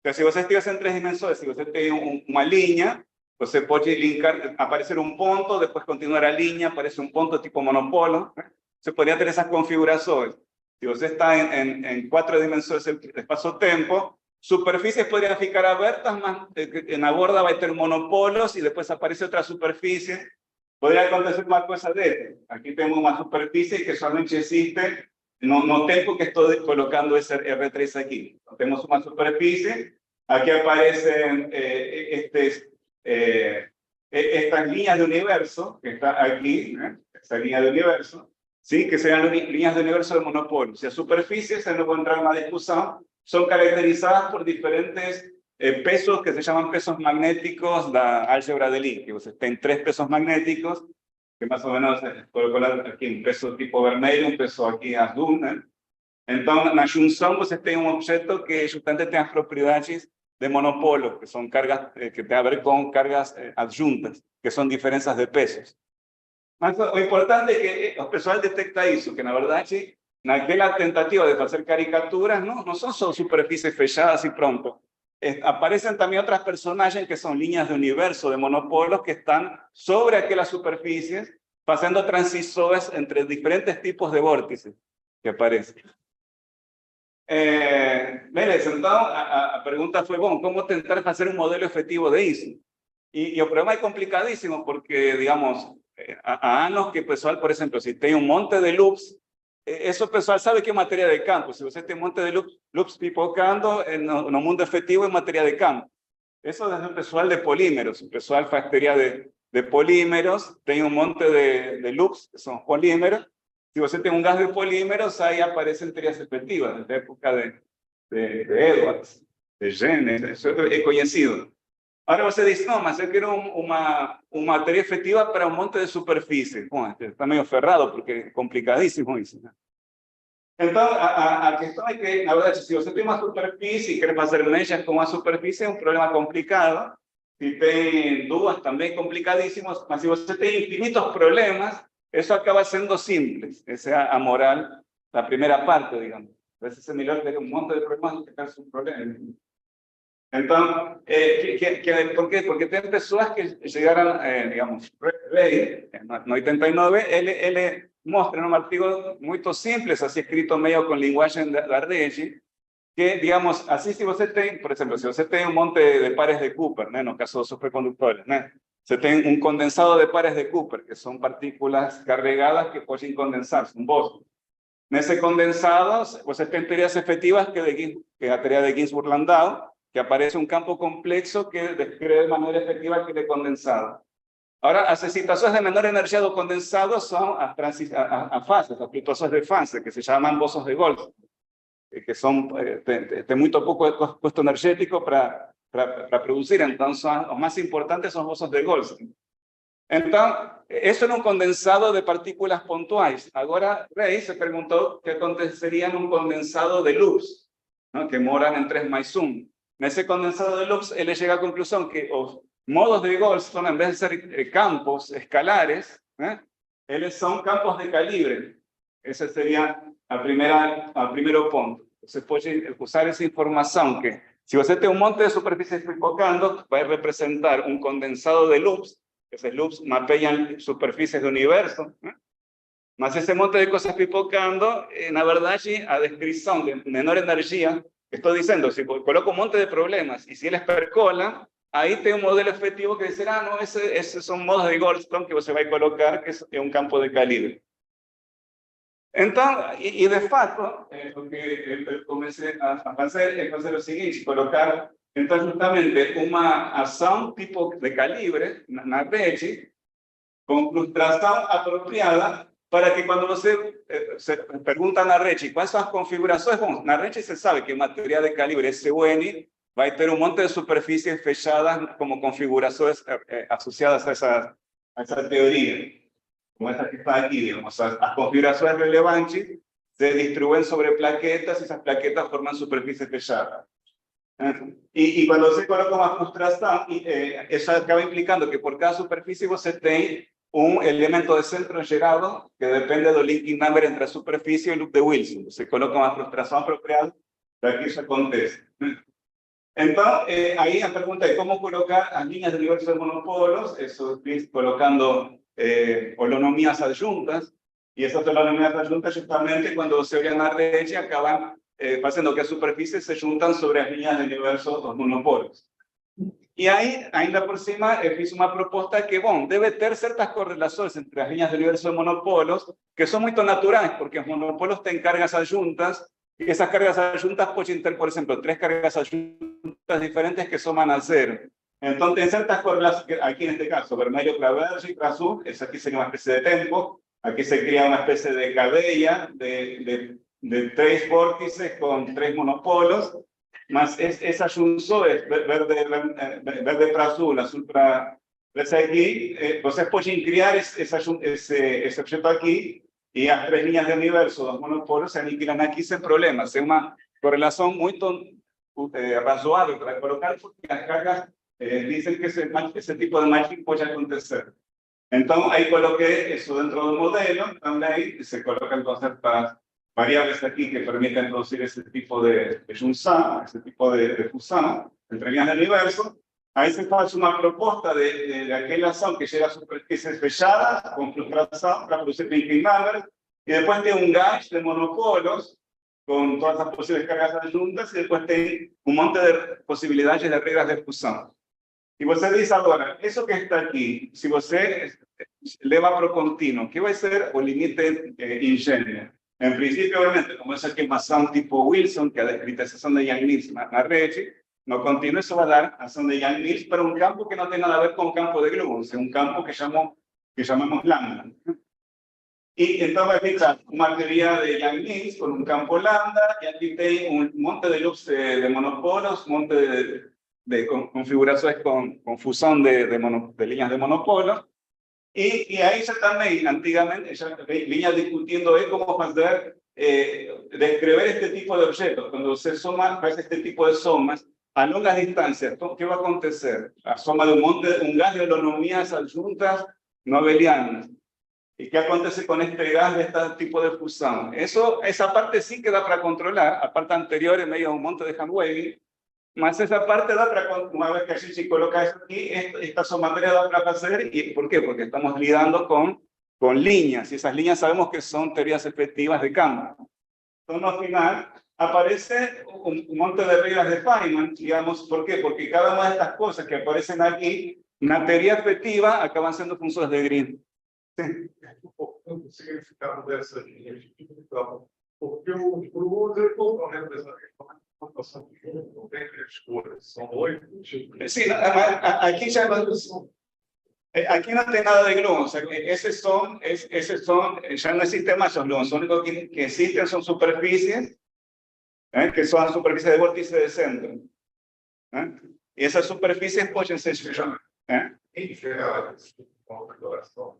[SPEAKER 3] Então, se você estivesse em 3 dimensões, se você tem uma linha, você pode linkar, aparecer um ponto, depois continuar a linha, aparece um ponto tipo monopolo. Você poderia ter essas configurações. Se você está em 4 dimensões de espaço-tempo, superfícies poderiam ficar abertas, mas na borda vai ter monopolos e depois aparece outra superfície. Poderia acontecer uma coisa dessa. Aqui temos uma superfície que somente existe no tempo que estou colocando esse R3 aqui. Então, temos uma superfície, aqui aparecem estas linhas de universo, que está aqui, né? Essa linha de universo, ¿sí? Que serão linhas de universo de monopólio. Se as superfícies, eu não vou entrar na discussão, são caracterizadas por diferentes pesos que se chamam pesos magnéticos da álgebra de Lie, que você tem 3 pesos magnéticos, que más o menos puedo colar aquí un peso tipo vermelho, un peso aquí azul, né? Então, na junção, você tem um objeto que justamente tem as propriedades de monopolo, que são cargas que tem a ver com cargas adjuntas, que são diferenças de pesos. Mas o importante é que o pessoal detecta isso, que na verdade, naquela tentativa de fazer caricaturas, não são só superfícies fechadas e pronto. Aparecen también otras personajes que son líneas de universo de monopolos que están sobre aquellas superficies, pasando transistores entre diferentes tipos de vórtices que aparecen. Beleza, então a pergunta foi, bom, como tentar fazer um modelo efetivo de isso? E o problema é complicadíssimo, porque, digamos, há anos que o pessoal, por exemplo, se tem um monte de loops, eso o pessoal sabe que é matéria de campo. Se você tem um monte de loops pipocando, no mundo efetivo é matéria de campo. Isso é o pessoal de polímeros. O pessoal faz teoria de polímeros, tem um monte de loops, que são polímeros. Se você tem um gás de polímeros, aí aparecem teorias efetivas, da época de Edwards, de Jenner, isso é conhecido. Agora você diz, não, mas eu quero uma teoria efetiva para um monte de superfície. Bom, está meio ferrado, porque é complicadíssimo isso, né? Então, a questão é que, na verdade, se você tem uma superfície e quer fazer mechas com uma superfície, é um problema complicado. Se tem duas, também complicadíssimos. Mas se você tem infinitos problemas, isso acaba sendo simples. Essa é a moral da primeira parte, digamos. A vezes é melhor ter um monte de problemas do que ter um problema. Então, ¿por qué? Porque tem pessoas que chegaram, digamos, Ray, no 89, ele mostra num artigo muito simples, assim escrito meio com linguagem da rede, que, digamos, assim se você tem, por exemplo, se você tem um monte de pares de Cooper, né, no caso dos supercondutores, né, você tem um condensado de pares de Cooper, que são partículas carregadas que podem condensar, são bósons. Nesse condensado, você tem teorias efetivas que é a teoria de Ginzburg-Landau, que aparece um campo complexo que descreve de maneira efetiva aquele condensado. Agora, as excitações de menor energia do condensado são as fases, as flutuações de fase, que se chamam bosons de Goldstone, que são, tem muito pouco custo energético para produzir, então são, os mais importantes são os bosons de Goldstone. Então, isso é um condensado de partículas pontuais. Agora, Rey se perguntou o que aconteceria num condensado de loops, ¿no? Que moram em 3+1. Nesse condensado de loops, ele chega à conclusão que os modos de Goldstone, em vez de ser campos escalares, ¿eh? Eles são campos de calibre. Esse seria o primeiro ponto. Você pode usar essa informação que, se você tem um monte de superfícies pipocando, vai representar um condensado de loops. Esos loops mapean superficies do universo, ¿eh? Mas esse monte de coisas pipocando, na verdade, a descrição de menor energia, estou dizendo, se coloco um monte de problemas e se eles percolam, aí tem um modelo efetivo que diz, não, esses são modos de Goldstone que você vai colocar, que é um campo de calibre. Então, e de fato, o que eu comecei a fazer é fazer o seguinte, colocar então, justamente, uma ação tipo de calibre na rede, com frustração apropriada, para que quando você se pergunta na rede quais são as configurações, bom, na rede se sabe que uma teoria de calibre SUN vai ter um monte de superfícies fechadas como configurações associadas a essa teoria, como essa que está aqui, digamos, as configurações relevantes se distribuem sobre plaquetas e essas plaquetas formam superfícies fechadas. E quando você coloca uma frustração, isso acaba implicando que por cada superfície você tem um elemento de centro gerado que depende do linking number entre a superfície e o loop de Wilson. Você coloca uma frustração apropriada para que isso aconteça. Então, aí a pergunta é como colocar as linhas de universo de monopolos, isso colocando holonomias adjuntas, e essas holonomias adjuntas justamente quando você olha na rede acabam fazendo que as superfícies se juntam sobre as linhas do universo dos monopolos. E aí, ainda por cima, fiz uma proposta que, bom, deve ter certas correlações entre as linhas do universo de monopolos, que são muito naturais, porque os monopolos têm cargas adjuntas, e essas cargas adjuntas podem ter, por exemplo, 3 cargas adjuntas diferentes que soman a 0. Então, tem certas correlações, aqui neste caso, vermelho para verde y para azul, essa aqui seria uma espécie de tempo, aqui se cria uma espécie de cadeia de 3 vórtices con 3 monopolos, mas esa junção verde para azul para essa aqui, vocês podem criar esse objeto aqui e as 3 linhas de universo dos monopolos se aniquilam aqui sem problemas. É uma correlação muito razoável para colocar, porque as cargas dizem que esse tipo de matching pode acontecer. Então, aí coloquei isso dentro do modelo, também se colocam certas variables aquí que permiten producir ese tipo de junção, ese tipo de fusão entre líneas del universo. Ahí se hace una propuesta de aquella ação que llega a superficies fechadas con frustración para producir linking numbers, y después tiene un gauge de monopolos con todas las posibles cargas adjuntas, y después tiene un monte de posibilidades de reglas de fusão. Y você dice ahora, eso que está aquí, si você leva para o contínuo, ¿qué va a ser o limite ingênuo? En principio, obviamente, como es aquí uma ação tipo Wilson, que é a discretização de Yang-Mills na rede, no contínuo isso vai dar ação de Yang-Mills para um campo que não tem nada a ver com o campo de gluons, é um campo que chamamos lambda. E então vai ficar uma teoria de Yang-Mills com um campo lambda, e aqui tem um monte de loops de monopolos, um monte de configurações com fusão de linhas de monopolos. Y ahí ya también, antiguamente, ya venía discutiendo cómo hacer, describir este tipo de objetos. Cuando se suma, hace este tipo de somas a longas distancias, ¿qué va a acontecer? La soma de un gas de holonomías adjuntas no abelianas. ¿Y qué acontece con este gas de este tipo de fusión? Esa parte sí queda para controlar, la parte anterior en medio de un monte de handwaving, mas esa parte da para, una vez que a gente coloca eso aquí, esta sumatoria da para hacer. ¿Y por qué? Porque estamos lidiando con líneas, y esas líneas sabemos que son teorías efectivas de campo. Entonces, al final, aparece un monte de reglas de Feynman, digamos, ¿por qué? Porque cada una de estas cosas que aparecen aquí, una teoría efectiva, acaban siendo funciones de Green. Sí.
[SPEAKER 4] O significado dessa linha Porque o outro componente dessa questão não tem escolha, são 8 tipos.
[SPEAKER 3] Sí, aquí ya aquí no tiene nada de gluons, o sea, esos son, ya no existen más los gluons, lo único que existen son superficies, que son las superficies de vórtice de centro. Y esas superficies pueden ser...
[SPEAKER 4] Em geral, configuração.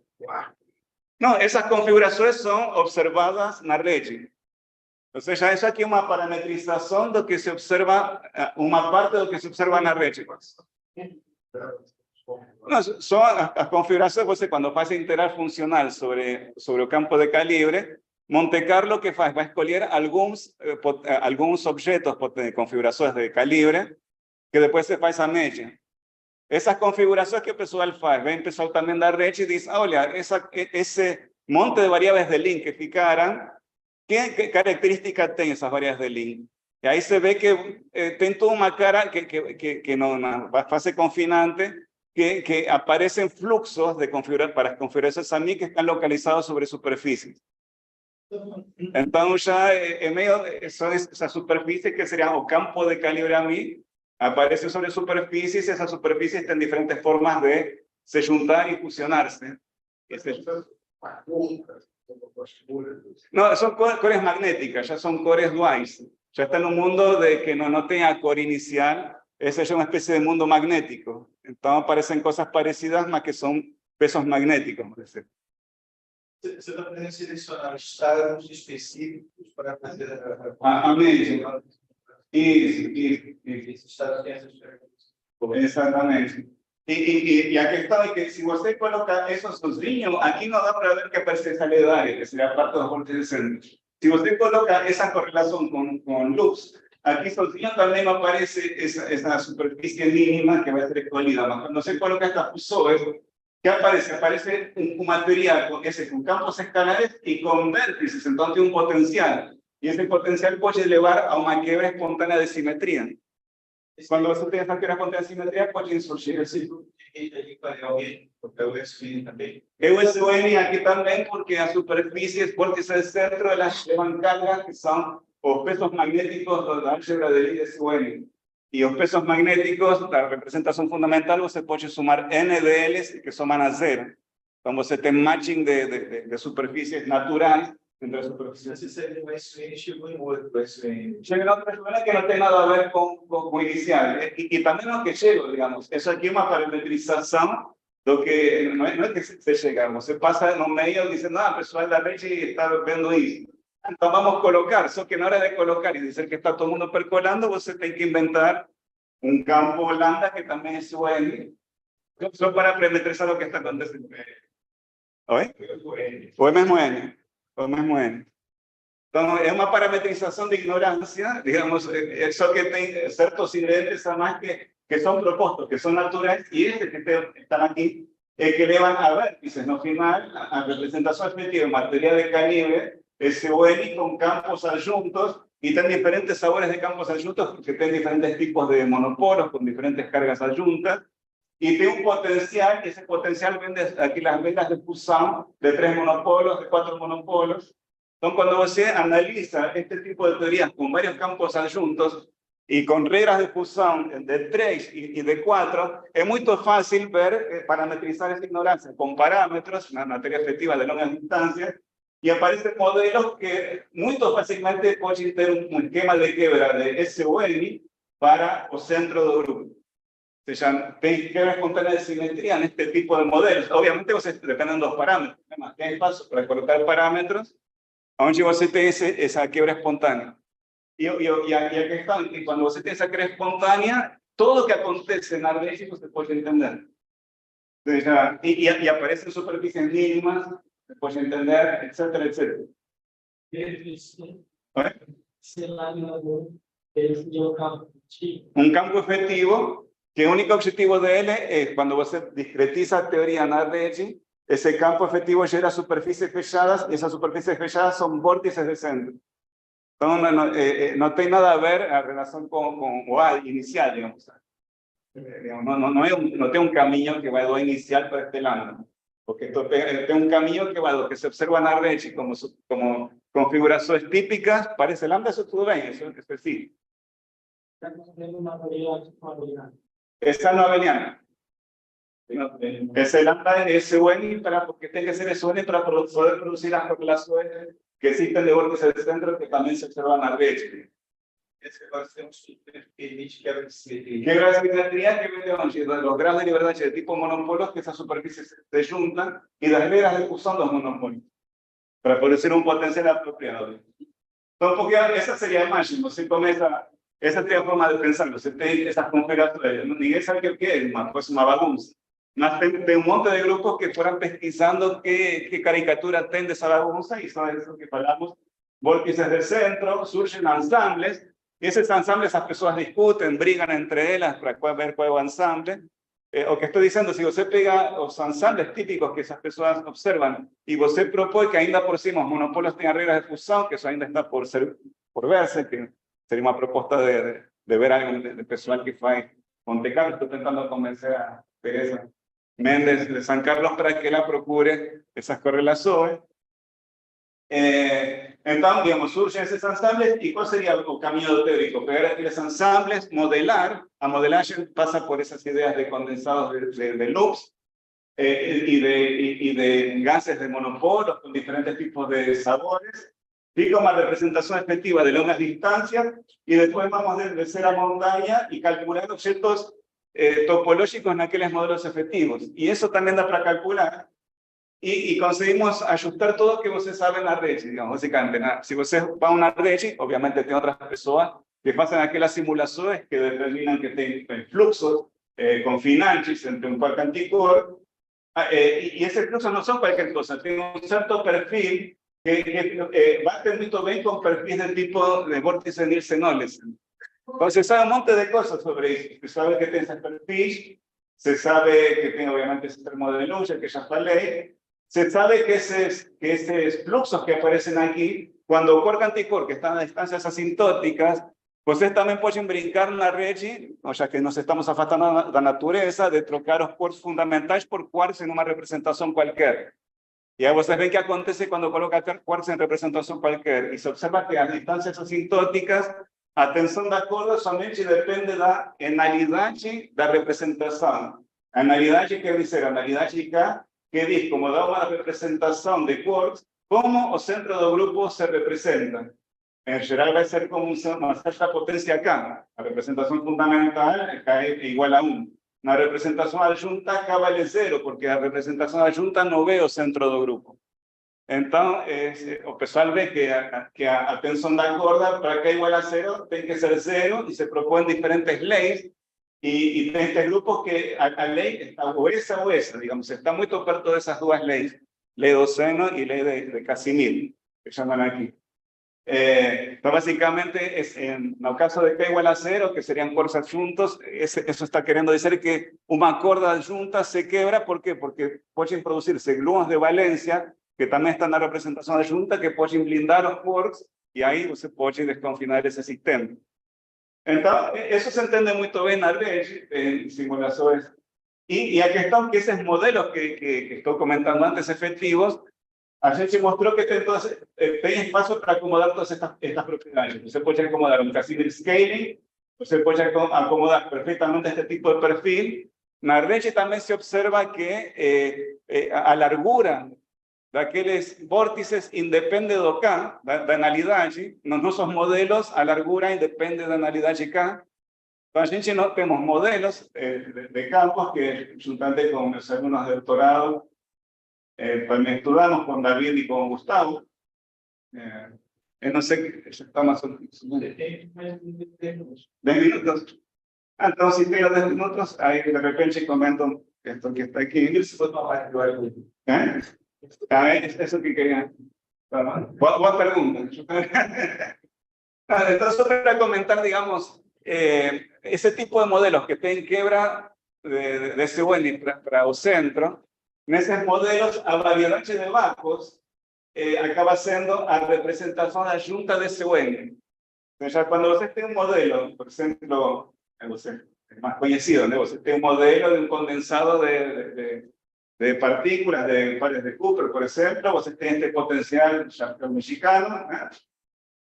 [SPEAKER 3] No, esas configuraciones son observadas en la red. O sea, eso aquí es una parametrización de lo que se observa, una parte de lo que se observa en la red. No, son las configuraciones, você, cuando faz integral funcional sobre el campo de calibre, Monte Carlo que faz, va a escolher algunos objetos de configuraciones de calibre que después se faz a média. Essas configurações que o pessoal faz, vem o pessoal também da rede e diz, olha, esse monte de variáveis de link que ficaram, que característica tem essas variáveis de link? E aí você vê que tem toda uma cara que na fase confinante, que aparecem fluxos de para configurações a mim que estão localizados sobre superfícies. Então já é meio, são essas superfícies que seriam o campo de calibre a mim, aparecen sobre superficies y esas superficies tienen diferentes formas de se juntar y fusionarse. No, son cores magnéticas, ya son cores duales. Ya está en un mundo de que no tenga core inicial, ese es una especie de mundo magnético. Entonces aparecen cosas parecidas, más que son pesos magnéticos.
[SPEAKER 1] Você está podendo selecionar estados específicos para fazer
[SPEAKER 3] a média. Isso.
[SPEAKER 1] Esses estados têm essas características.
[SPEAKER 3] Exatamente. Y aquí está, que si usted coloca esos sozinhos, aquí no da para ver que aparece salidaria, que sería parte de los vórtices de centro. Si usted coloca esa correlación con loops, aquí sozinho también no aparece esa superficie mínima que va a ser escolhida. Cuando se coloca esta fusores, ¿qué aparece? Aparece un material con campos escalares y con vértices, entonces tiene un potencial. Y ese potencial puede llevar a una quiebra espontánea de simetría. Cuando você tem essa quiebra espontânea de simetría, puede surgir así. Eu SUN aquí también porque las superficies vórtices del centro llevan cargas que son los pesos magnéticos de la álgebra del ISUN. Y los pesos magnéticos, la representación fundamental, você puede sumar NDLs que suman a cero. Entonces você tem matching de superficies naturales entre las superficies.
[SPEAKER 1] Esse seria um SUN chegou em outro SUN.
[SPEAKER 3] Llega en otra escuela que no tiene nada a ver con inicial. Y también lo que llego, digamos, eso aquí es una parametrización, lo que no es que se llega, se pasa en un medio diciendo, pessoal da rede está viendo eso. Entonces vamos a colocar, solo que na hora de colocar y decir que está todo el mundo percolando, você tem que inventar un campo lambda que también es UN, solo para parametrizar lo que está aconteciendo. ¿Oye? O es mismo N. Entonces, es una parametrización de ignorancia, digamos, eso que tiene ciertos ingredientes además que son propuestos, que son naturales, y que están aquí, que llevan a vértices, no final, a representación efectiva en materia de calibre, SUN con campos adjuntos, y tienen diferentes sabores de campos adjuntos, porque tienen diferentes tipos de monopolos, con diferentes cargas adjuntas, y tiene un potencial, y ese potencial vende aquí las velas de Poisson, de 3 monopolos, de 4 monopolos. Entonces, cuando usted analiza este tipo de teorías con varios campos adjuntos y con reglas de Poisson de 3 y de 4, es muy fácil ver, parametrizar esa ignorancia con parámetros, una materia efectiva de largas distancias, y aparecen modelos que muy fácilmente pueden tener un esquema de quiebra de SUN para el centro del grupo. Se llama quiebra espontánea de simetría en este tipo de modelos. Obviamente, dependen de los parámetros. Hay espacio para colocar parámetros donde você tem esa quiebra espontánea. Y aquí está, y cuando você tem esa quiebra espontánea, todo lo que acontece en la red se puede entender. Y aparecen superficies mínimas, se puede entender, etcétera, etcétera. Un campo efectivo, que el único objetivo de él es, cuando você discretiza a teoría en la red, ese campo efectivo genera superficies fechadas, y esas superficies fechadas son vórtices de centro. Entonces, no tiene nada a ver en relación con O inicial, digamos. No tiene un camino que va de O inicial para este lado. porque esto es un camino que se observa en la rede como configuraciones típicas, parece lambda, eso todo bien, eso es sí. Esa no aveniana. Ese lambda es SUN porque tiene que ser SUN para poder producir las correlaciones que existen de vórtices de centro que también se observan en la red.
[SPEAKER 1] Esse vai ser superfície que era
[SPEAKER 3] ¿Qué grado de simetría que vende onde? Los grados de libertad de tipo monopolos que esas superficies se juntan y las veras usan los monopolos para producir un potencial apropiado. Entonces, esa sería el máximo, si come esa sería la forma de pensarlo, si tiene esas configuraciones, ninguém sabe qué es, pues una bagunza. Más de un monte de grupos que fueran pesquisando qué caricatura tiene de esa bagunza y son eso que hablamos, vórtices del centro, surgen ensambles, y esos ensambles las personas discuten, brigan entre ellas para ver cuál es el ensamble. O que estoy diciendo, si usted pega los ensambles típicos que esas personas observan y usted propone que ainda por cima los monopolios tengan reglas de fusión, que eso ainda está por verse, que sería una propuesta de ver algo de personal que fue Monte Carlo. Estoy intentando convencer a Teresa Méndez de San Carlos para que la procure esas correlaciones. Entonces, digamos, surgen esos ensambles y ¿cuál sería el camino teórico? Pegar aquí los ensambles, modelar, a modelaje pasa por esas ideas de condensados de loops y de gases de monopolos con diferentes tipos de sabores, y como representación efectiva de largas distancias, y después vamos de ser a montaña y calcular objetos topológicos en aquellos modelos efectivos. Y eso también da para calcular. Y conseguimos ajustar todo lo que usted sabe en la red, digamos, básicamente. Si usted va a una red, obviamente tiene otras personas que pasan aquellas simulaciones que determinan que tienen fluxos confinantes entre un parque anticuerpo, y ese fluxo no son cualquier cosa, tiene un cierto perfil que va a tener muy bien con perfil del tipo de vórtice de Nielsen-Olesen. Entonces, se sabe un montón de cosas sobre eso. Se sabe que tiene ese perfil, se sabe que tiene obviamente ese termo de luz, que ya falei. Se sabe que esos fluxos que aparecen aquí, cuando ocurre anticorpo, que están a distancias asintóticas, pues también pueden brincar na rede, o sea que nos estamos afastando de la naturaleza, de trocar los quarks fundamentales por quarks en una representación cualquier. Y ahí ustedes ven qué acontece cuando coloca quarks en representación cualquier. Y se observa que a distancias asintóticas, a tensão da corda somente depende da analidade da representação. A analidade quer dizer a analidade K, que diz como dá uma representação de quarks, como o centro do grupo se representa. En general va a ser como una cierta potencia K. La representación fundamental K es igual a 1. La representación adjunta K vale 0, porque la representación adjunta no ve o centro del grupo. Entonces, o pessoal ve que a tensão da corda, para K igual a 0, tiene que ser 0, y se proponen diferentes leyes, y en este grupo que a ley está o esa, digamos, está muy perto de esas dos leyes, ley de Oseno y ley de Casimir, que llaman aquí. Pero básicamente es en el caso de K igual a 0, que serían quarks adjuntos, eso está queriendo decir que una corda adjunta se quebra. ¿Por qué? Porque pueden producirse gluones de valencia, que también están en la representación adjunta, que pueden blindar los quarks, y ahí se puede desconfinar ese sistema. Entonces, eso se entiende muy bien en simulaciones. Y aquí están que esos modelos que estoy comentando antes efectivos, a gente mostró que entonces hay espacio para acomodar todas estas propiedades. Usted puede acomodar un Casimir scaling, usted puede acomodar perfectamente este tipo de perfil. En la red también se observa que a largura de aquellos vórtices independe de K, de analidade, nuestros modelos a largura independe de analidade K. Entonces, a gente no tenemos modelos de campos que, juntamente con los alumnos de doctorado, pues me estudiamos con David y con Gustavo. No sé qué está más o menos. 10 minutos. Entonces, si tengo 10 minutos, ahí de repente comento esto que está aquí. A ver, eso que quería. Buena pregunta. Entonces, para comentar, digamos, ese tipo de modelos que tienen quebra de ese buen para el centro. En esos modelos, a variedad de bajos acaba siendo a representación adjunta de ese bueno. Entonces, cuando usted tiene un modelo, por ejemplo, el más conocido, ¿no? Usted tiene un modelo de un condensado de de partículas de pares de Cooper, por ejemplo, vos tenés este potencial mexicano,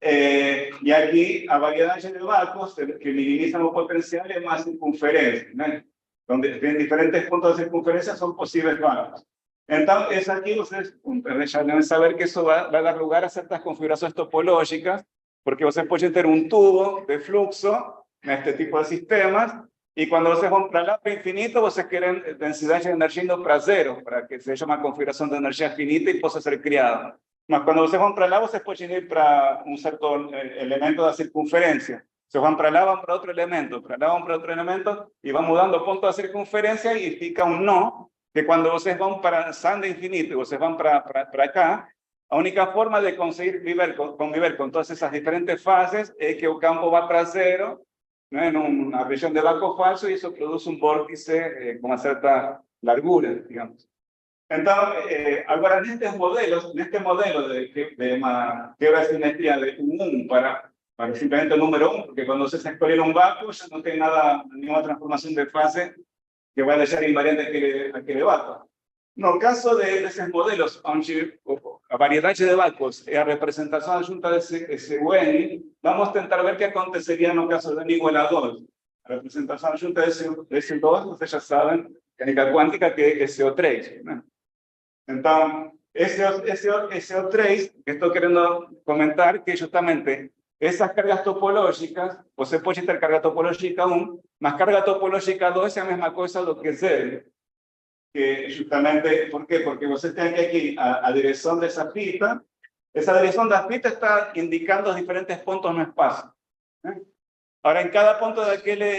[SPEAKER 3] y aquí a variedades de vacuos que minimizan los potenciales más circunferencias, donde en diferentes puntos de circunferencia son posibles vacuos. Entonces aquí ustedes ya deben saber que eso va a dar lugar a ciertas configuraciones topológicas, porque ustedes pueden tener un tubo de flujo en este tipo de sistemas, y cuando ustedes van para el lado infinito, ustedes quieren densidad de energía indo para cero, para que se llame configuración de energía finita y possa ser criada. Mas cuando ustedes van para lá, ustedes pueden ir para un cierto elemento de circunferencia. Se van para lá, van para otro elemento, para lá van para otro elemento, y van mudando punto de circunferencia y fica un no, que cuando ustedes van para Sand infinito y ustedes van para acá, la única forma de conseguir convivir con todas esas diferentes fases es que el campo va para cero, ¿no? En una región de vácuo falso, y eso produce un vórtice con una cierta largura, digamos. Entonces, ahora en este modelo de una quiebra de simetría de un 1 para simplemente el número 1, porque cuando se escoge un vácuo ya no tiene nada, ninguna transformación de fase que va a dejar invariante aquele vácuo. No caso de esos modelos, onde a variedade de vácuos é a representação junta desse UN, vamos tentar ver o que aconteceria no caso de N igual a 2. A representação junta desse 2, vocês já sabem, mecânica quântica, que é CO3. Né? Então, esse O3, que estou querendo comentar, que justamente essas cargas topológicas, você pode ter carga topológica 1, mas carga topológica 2 é a mesma coisa do que 0. Que justamente, ¿por qué? Porque você tem aquí a direção dessa fita. Essa direção da fita está indicando os diferentes pontos no espaço. Ahora, em cada ponto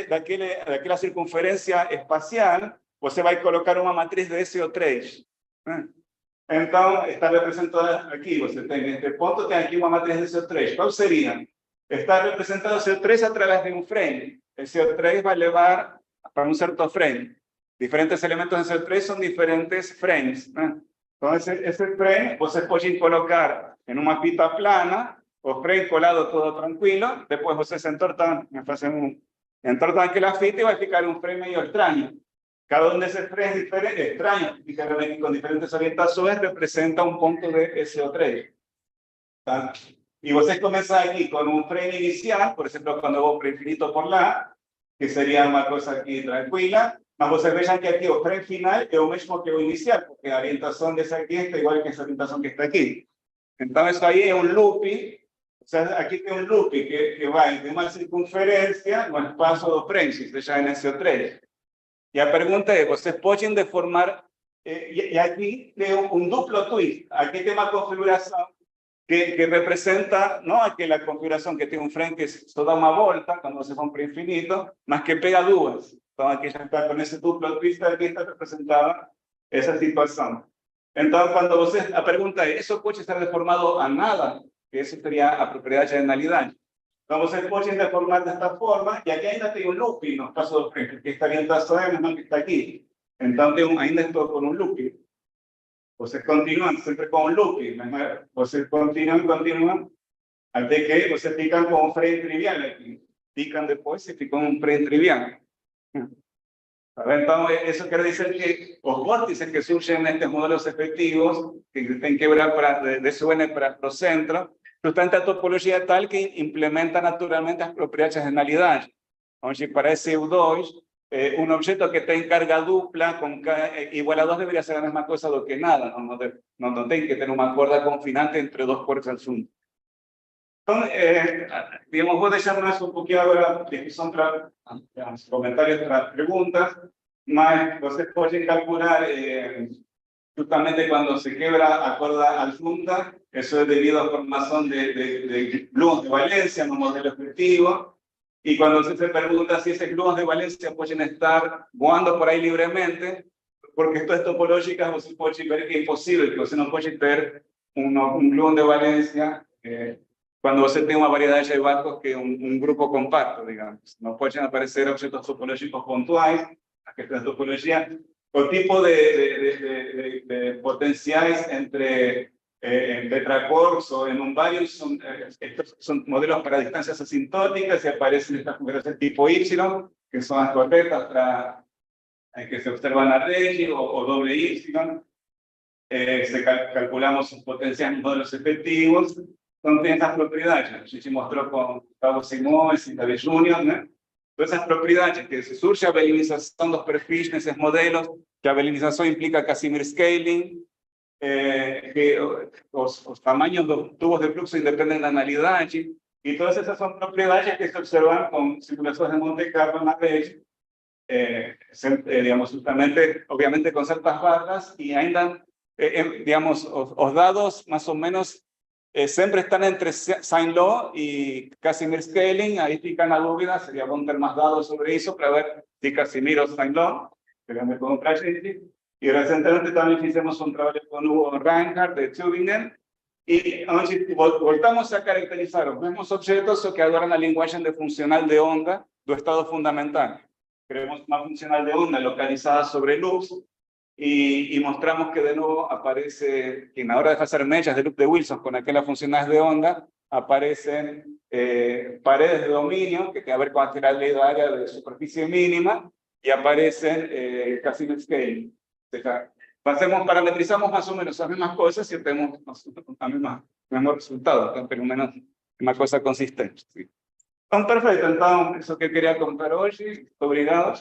[SPEAKER 3] daquela circunferência espacial, você vai colocar uma matriz de SO3. Então, está representada aqui. Você tem neste ponto, tem aqui uma matriz de SO3. Qual seria? Está representado o CO3 a través de un frame. El CO3 va a levar para un cierto frame. Diferentes elementos de CO3 son diferentes frames. Entonces, ese frame você puede colocar en una fita plana, o frame colado todo tranquilo, después você se entortan aquella fita y va a ficar un frame medio extraño. Cada uno de esos frames extraños, con diferentes orientaciones, representa un punto de SO3. Y vocês começam aqui com um frame inicial, por exemplo, quando eu vou para infinito por lá, que seria uma coisa aqui tranquila, mas vocês vejam que aqui o frame final é o mesmo que o inicial, porque a orientação dessa aqui está igual que essa orientação que está aqui. Então, isso aí é um loop, ou seja, aqui tem um loop que vai de uma circunferência no espaço do frame, se seja em SO3. E a pergunta é, vocês podem deformar, e aqui tem um duplo twist, aqui tem uma configuração que representa no aquella configuración que tiene un frame que só dá uma volta cuando se va para infinito, mas que pega duas. Entonces aquí ya está con ese duplo twist, aquí está representada esa situación. Entonces cuando você, a pregunta es, ¿eso puede estar deformado a nada? Que eso sería a propiedad de generalidad. Entonces você puede deformar de esta forma, y aquí ainda tem un looping, no caso do frame, que esta orientación es misma que está aquí. Entonces ainda estou con un looping. Vocês continuam sempre com um loop, mas vocês continuam, até que vocês ficam com um frame trivial aqui. Ficam depois e ficam um frame trivial. Então, isso quer dizer que os vórtices que surgem nestes modelos efetivos, que têm que quebrar de SUN para o centro, justamente a topologia é tal que implementa naturalmente as propriedades de generalidade. Onde para esse U2, un objeto que tenga carga dupla igual a 2 debería ser la misma cosa do que nada, no tiene que tener una cuerda confinante entre dos cuerdas al asunto. Entonces, digamos, voy a dejar más un poquito ahora discusión para comentarios, para preguntas, mas ustedes pueden calcular justamente cuando se quebra a cuerda al punta, eso es debido a formación de gluons de valencia en un modelo efectivo. Y cuando se pregunta si esos gluons de valencia pueden estar volando por ahí libremente, porque esto es topológica, você puede ver que es imposible, que você no puede tener un gluon de valencia cuando você tiene una variedad de vacuos que un grupo compacto, digamos. No pueden aparecer objetos topológicos puntuales, que esta es topología, o tipo de potenciales entre tetracorps o en un varios estos son modelos para distancias asintóticas y aparecen estas configuraciones tipo Y, que son las correctas que se observan a Reggie o doble Y. Calculamos sus potenciales modelos efectivos. Son estas propriedades. Se mostró con Gustavo Simões y David Junior, ¿no? Todas esas propriedades que se surge a velinização dos perfis nesses modelos, que a velinização implica Casimir scaling, que os tamaños dos tubos de fluxo independem da analidade, e todas essas são propriedades que se observam com simulações de Monte Carlo na rede, digamos, justamente, obviamente com certas barras, e ainda, digamos, os dados mais ou menos siempre están entre Sine Law y Casimir Scaling. Ahí fica la duda, sería bom ter más dados sobre eso para ver si Casimir o Sine Law, que me pongo para gente. Y recientemente también hicimos un trabajo con Hugo Reinhardt de Tübingen, y voltamos a caracterizar los mismos objetos que agora na linguagem de funcional de onda do estado fundamental. Creamos una funcional de onda localizada sobre luz, y mostramos que de nuevo aparece, que en la hora de hacer mechas de loop de Wilson con aquellas funcionales de onda, aparecen paredes de dominio, que tienen que ver con la área de superficie mínima, y aparecen Casimir scaling. Parametrizamos más o menos las mismas cosas y tenemos el mismo resultado, pero menos una cosa consistente. Sí. Perfecto, entonces, eso que quería contar hoy, obrigado.